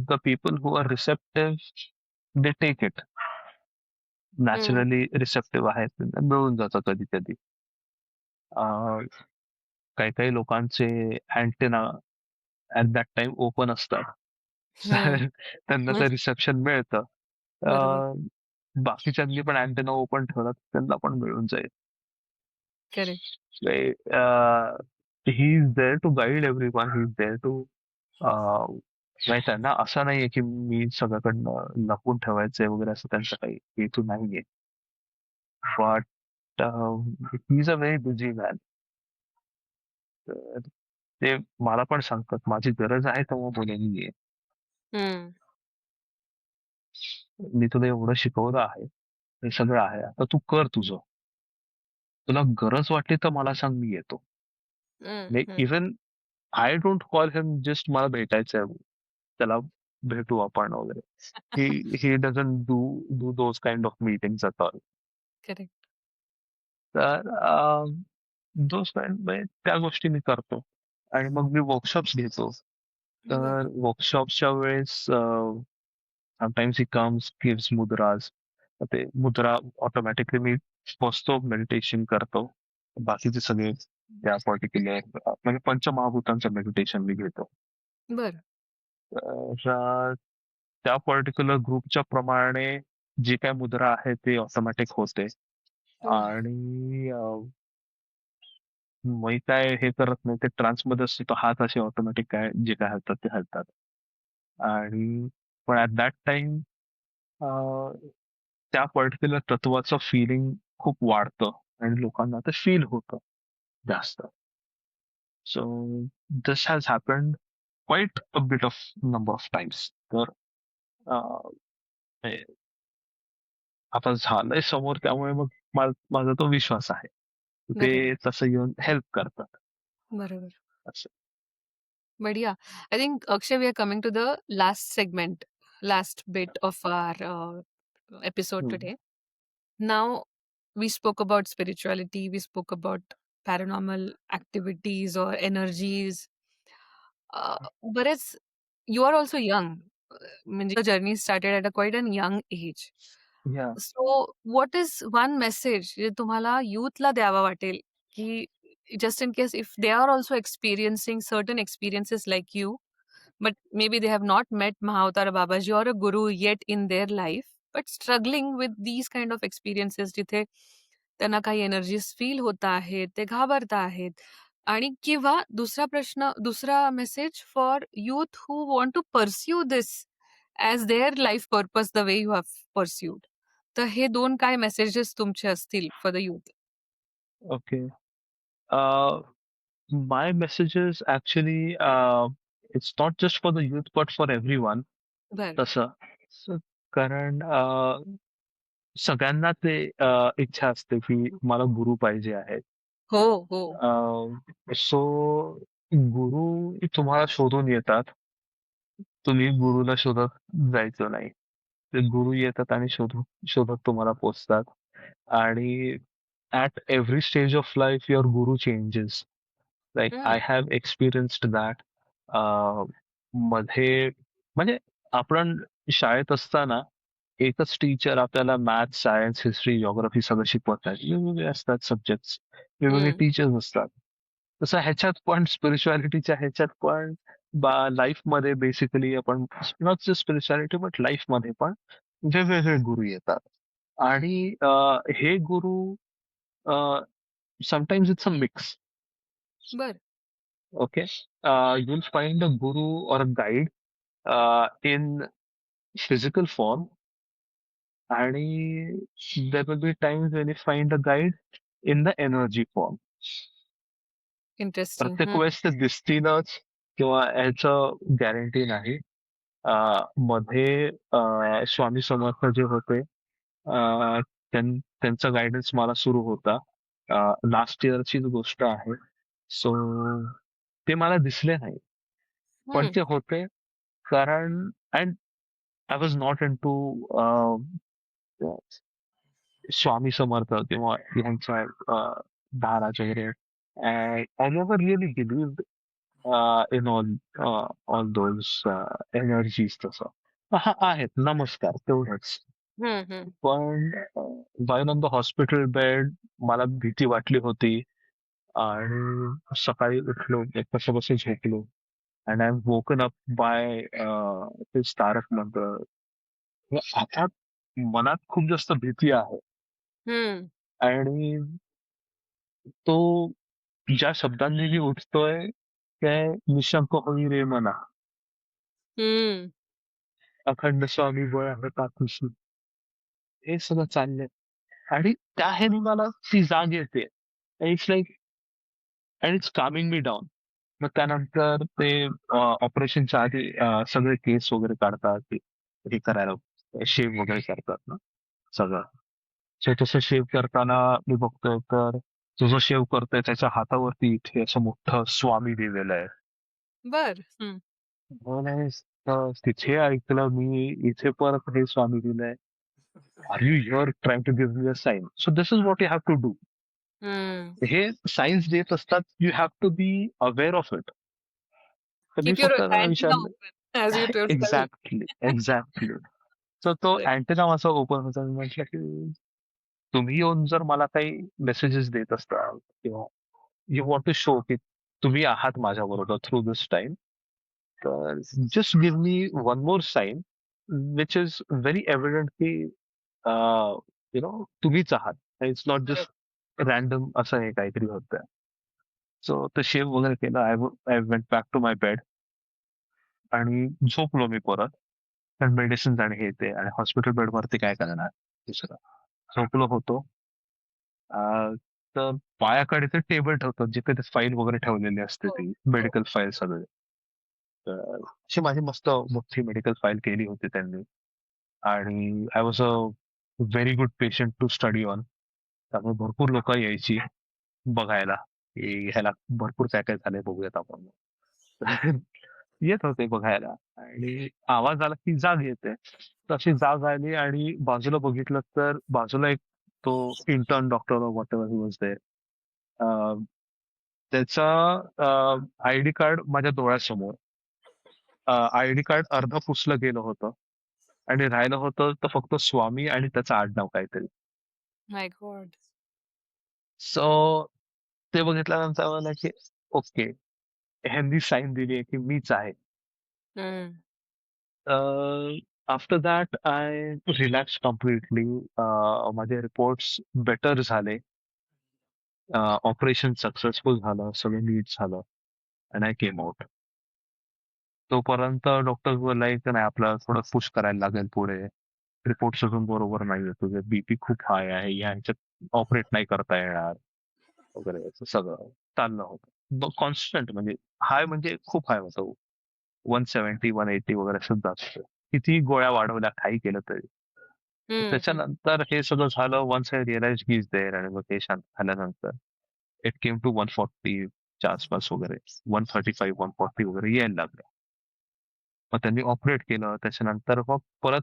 The people who are receptive they take it. हं. नॅचरली रिसेप्टिव्ह आहेत, त्यांना मिळून जातं कधी कधी. काही काही लोकांचे antenna at that time open असतात. हं. तर त्यांना हं. तर रिसेप्शन मिळतं. बरोबर. अं, बाकीच्यांनी पण अँटेना ओपन ठेवला तर त्यांना पण मिळून जाईल. Correct. He is there to guide everyone, he is there to नाही, त्यांना असं नाहीये की मी सगळ्याकडनं लपून ठेवायचंय वगैरे, असं त्यांचा काही हेतू नाहीये. But he is a very busy man. तर ते मला पण सांगतात, माझी गरज आहे तेव्हा बोलेन ये. हं. मी तुला एवढं शिकवलं आहे, हे सगळं आहे, आता तू कर तुझं. तुला गरज वाटली तर मला सांग, मी येतो. हं. हं. Even I don't call him just मला भेटायचंय, त्याला भेटू आपण वगैरे. He doesn't do do those kind of meetings at all. Correct. तर दोस्त म्हणजे त्या गोष्टी मी करतो आणि मग मी वर्कशॉप्स घेतो. बर तर वर्कशॉप्सच्या वेळेस समटाइम्स ही कम्स गिव्स मुद्राज. ते मुद्रा ऑटोमॅटिकली मी बसतो मेडिटेशन करतो. बाकीचे सगळे त्या पर्टिक्युलर म्हणजे पंचमहाभूतांचं मेडिटेशन मी घेतो. बर तर त्या पर्टिक्युलर ग्रुपच्या प्रमाणे जी काय मुद्रा आहे ते ऑटोमॅटिक होते वा आणि मी काय हे करत नाही ते ट्रान्समध्ये असतो तो हात असे ऑटोमॅटिक काय जे काय हलतात ते हलतात आणि पण ऍट दॅट टाइम त्या पर्टिक्युलर तत्वाचं फिलिंग खूप वाढतं आणि लोकांना ते फील होतं जास्त. So this has happened quiet a bit of number of times. तर अं, हे आता झालंय समोर त्यामुळे मग माझा तो विश्वास आहे. ते बरोबर तसं येऊन हेल्प करतात बरोबर असं. बढ़िया. I think Akshay, we are coming to the last segment, last bit of our episode हम्म. today. Now, we spoke about spirituality, we spoke about paranormal activities or energies. बरेच you are also young. म्हणजे your journey started at a quite an young age. Yeah. So what is one message जे तुम्हाला यूथला द्यावा वाटेल की just in case if they are also experiencing certain experiences like you but maybe they have not met Mahavatar Babaji or a guru yet in their life, but struggling with these kind of experiences जिथे त्यांना काही energies feel होत आहेत, ते घाबरत आहेत. आणि किंवा दुसरा प्रश्न, दुसरा message for youth who want to pursue this as their life purpose the way you have pursued. तर हे 2 काय मेसेजेस तुमचे असतील for the youth? Okay. My messages actually, it's not just for the youth, but for everyone. बरं. तसं. So, कारण सगळ्यांना ते इच्छा असते की मला गुरु पाहिजे आहेत. हो, हो. सो गुरु तुम्हाला शोधून येतात. तुम्ही गुरुला शोधत जायचं नाही. ते गुरु येतात आणि शोधत शोधत तुम्हाला पोचतात. आणि at every stage of life your Guru changes. Like हं, आय हॅव एक्सपिरियन्स्ड दॅट. मध्ये म्हणजे आपण शाळेत असताना एकच टीचर आपल्याला मॅथ, सायन्स, हिस्ट्री, जिओग्राफी सगळं शिकवत नाही. वेगवेगळे असतात सब्जेक्ट्स, वेगवेगळे हं. टीचर्स असतात. तसं ह्याच्यात पण स्पिरिच्युअलिटीच्या ह्याच्यात पण लाईफमध्ये बेसिकली आपण नॉट जस्ट स्पिरिच्युअलिटी बट लाईफमध्ये पण वेगवेगळे गुरु येतात. आणि हे गुरु समटाइम्स इट्स अ मिक्स. बरं. Okay. You'll find a guru or a guide in physical form, and there will be times when you find a guide in the energy form. Interesting. प्रत्येक हं, वेळेस ते दिसतीलच किंवा याचं गॅरंटी नाही. मध्ये स्वामी समर्थ जे होते त्यांचा गायडन्स मला सुरू होता. लास्ट इयरचीच गोष्ट आहे. सो ते मला दिसले नाही. पण हं, ते होते कारण and I was not into Swami Samarth किंवा ह्यांच्या महाराज वगैरे. I never really believed in all those energies तसं. हा आहेत नमस्कार तेवढंच. हं, हं. पण while on the hospital bed मला भीती वाटली होती आणि सकाळी उठलो एक कसं झोपलो and I am woken up by this तारक मंत्र. आता मनात खूप जास्त भीती आहे हं, आणि तो ज्या शब्दांनी मी उठतोय ते निशंक होई रे मना, हं. अखंड स्वामी बळ आहे पाठीशी. हे सगळं चाललंय आणि त्या ह्यानी मला ती जाग येते. It's like and it's Kameng me down. मग त्यानंतर ते ऑपरेशनच्या आधी सगळे केस वगैरे काढतात ते हे करायला शेव वगैरे करतात ना सगळं. सो तसं शेव करताना मी बघतोय तर तो जो शेव करतोय त्याच्या हातावरती इथे असं मोठं स्वामी लिहिलेलं आहे. बरं. हं. म्हणे, तर तिथे ऐकलं मी इथे परत हे स्वामी लिहिलंय. Are you your trying to give me a sign? So this is what you have to do. Hmm. हे सायन्स देत असतात. You have to be aware of it. तर मी कीप युअर फक्त त्यांना अँटिना विचारलं. Open as you told self. Exactly, exactly. तर तो करेक्ट. अँटेना माझा ओपन होता. मी म्हटलं की तुम्ही येऊन जर मला काही मेसेजेस देत असता किंवा यू वॉन्ट टू शो की तुम्ही आहात माझ्याबरोबर थ्रू दिस टाइम, तर just give me one more sign which is very evident की तुम्हीच आहात. It's not correct. Just random असं हे काहीतरी होतं. सो ते शेव वगैरे केलं. I went back to my bed आणि झोपलो मी परत. कारण मेडिसिन आणि हे ते आणि हॉस्पिटल बेडवरती काय करणार दुसरं. झोपलो होतो. अं, तर पायाकडे ते टेबल ठेवतात जिथे ते फाईल वगैरे ठेवलेली असते हो, ती हो. मेडिकल फाईल सगळे. तर अशी माझी मस्त मोठी मेडिकल फाईल केली होती त्यांनी आणि I was a very good patient to study on. त्यामुळे भरपूर लोक यायची बघायला की ह्याला भरपूर काय काय झालंय बघूयात आपण. येत होते बघायला आणि आवाज आला की जाग येते. तशी जाग आली आणि बाजूला बघितलं तर बाजूला एक तो intern doctor whatever he was there. त्याचा आयडी कार्ड माझ्या डोळ्यासमोर. आयडी कार्ड अर्ध पुसलं गेलं होतं आणि राहिलं होतं तर फक्त स्वामी आणि त्याचं आडनाव काहीतरी. माय गॉड. सो ते बघितल्यानंतर मला की ओके, ह्यांनी साईन दिली आहे की मीच आहे. हम्म. After that I relax completely. माझे रिपोर्ट्स बेटर झाले. ऑपरेशन सक्सेसफुल झालं, सगळं नीट झालं अँड आय केम आउट. तोपर्यंत डॉक्टर बोलला की नाही आपल्याला थोडं पुश करायला लागेल पुढे. रिपोर्ट्स अजून बरोबर नाहीये, तुझे बीपी खूप हाय आहे, या ह्याच्यात ऑपरेट नाही करता येणार वगैरे असं सगळं चाललं होतं. कॉन्स्टंट म्हणजे हाय म्हणजे खूप हाय होतं. 170, 180 वगैरे सुद्धा असतं. किती गोळ्या वाढवल्या काही केलं तरी. हम्म. त्याच्यानंतर हे सगळं झालं. वन्स आय रिअलाइज की इज देअर आणि मग ते शांत झाल्यानंतर इट केम टू 140 च्या आसपास वगैरे. 135, 140 वगैरे यायला लागलं. मग त्यांनी ऑपरेट केलं. त्याच्यानंतर मग परत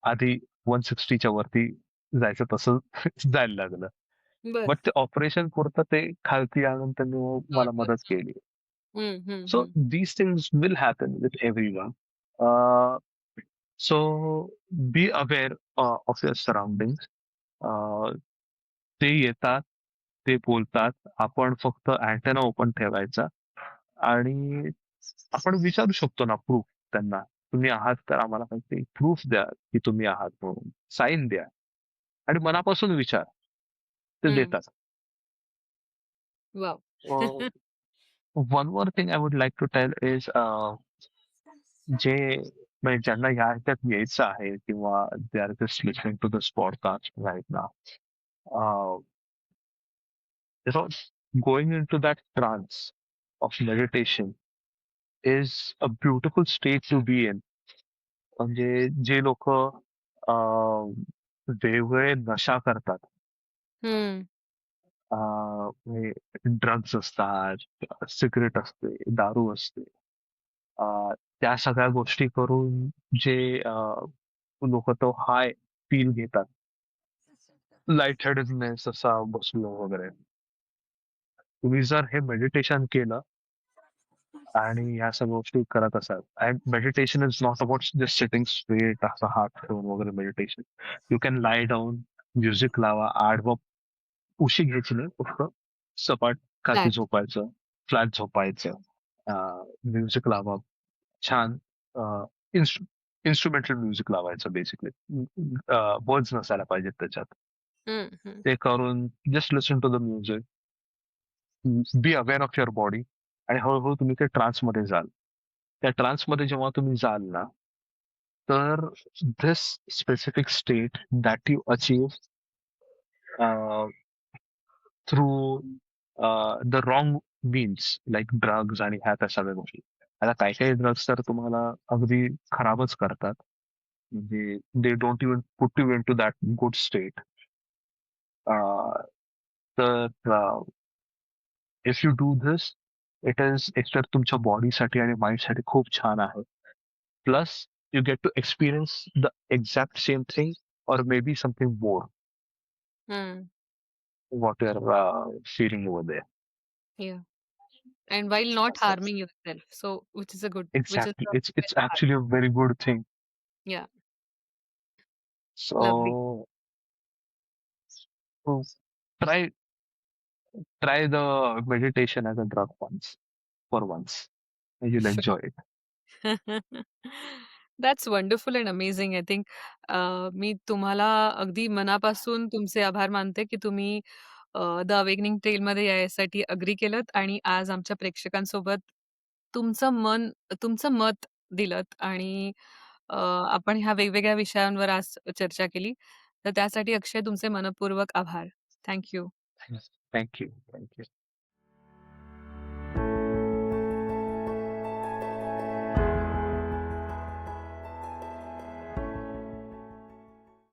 आधी 160च्या वरती जायचं तसं जायला लागलं. बर. बट ते ऑपरेशन पुरतं ते खालती आणून त्यांनी मग मला नॉट मदत बर. केली. हम्म. So these things will happen with everyone. So be aware of your surroundings. Uh, ते येतात, ते बोलतात. आपण फक्त अँटेना ओपन ठेवायचा आणि आपण विचारू शकतो ना प्रूफ त्यांना. तुम्ही आहात तर आम्हाला काहीतरी प्रूफ द्या की तुम्ही आहात म्हणून. साईन द्या आणि मनापासून विचार. ते हम्म. देतात. Wow. One more thing I would like to tell is जे म्हणजे ज्यांना ह्या ह्याच्यात यायचं आहे किंवा they are just listening to this podcast right now, you know, going into that trance of meditation is a beautiful state to be in. म्हणजे जे लोक वेगवेगळे नशा करतात, हम्म. ड्रग्ज असतात, सिगरेट असते, दारू असते, त्या सगळ्या गोष्टी करून जे लोक तो हाय फील घेतात, लाईट हेडेडनेस असा बसलो वगैरे. तुम्ही जर हे मेडिटेशन केलं आणि ह्या सगळ्या गोष्टी करत असाल, and meditation is not about just sitting straight असा हात ठेवून वगैरे meditation. You can lie down, music लावा, आडवं उशी घ्यायची नाही, फक्त सपाट खाली फ्लॅट. झोपायचं, फ्लॅट झोपायचं, म्युझिक लावा, छान इन्स्ट्रुमेंटल म्युझिक लावायचं बेसिकली. वर्ड्स नसायला पाहिजेत त्याच्यात. हम्म. ते करून just listen to the music, be aware of your body आणि हळूहळू तुम्ही ते ट्रान्समध्ये जाल. त्या ट्रान्समध्ये जेव्हा तुम्ही जाल ना, तर this specific state that you achieve through the wrong means like drugs आणि ह्या त्या सगळ्या गोष्टी. आता काही काही ड्रग्ज तर तुम्हाला अगदी खराबच करतात. म्हणजे they don't even put you into that good state. तर if you do this, it is एकतर तुमच्या बॉडीसाठी आणि माइंडसाठी खूप छान आहे. Plus you get to experience the exact same thing or maybe something more. हम्म. what you're feeling over there. Yeah. And while not harming yourself. So, which is Exactly. a It's very hard. actually a very good thing. Yeah. Lovely. So, so try try the meditation as a drug once for once, and you'll enjoy it. That's wonderful and amazing. I think मी तुम्हाला अगदी मनापासून तुमचे आभार मानते, की तुम्ही the awakening ट्रेलमध्ये यासाठी अग्री केलत आणि आज आमच्या प्रेक्षकांसोबत तुमचं मन तुमचं मत दिलत आणि आपण ह्या वेगवेगळ्या विषयांवर आज चर्चा केली. तर त्यासाठी अक्षय तुमचे मनःपूर्वक आभार. Thank you. Thank you. Thank you.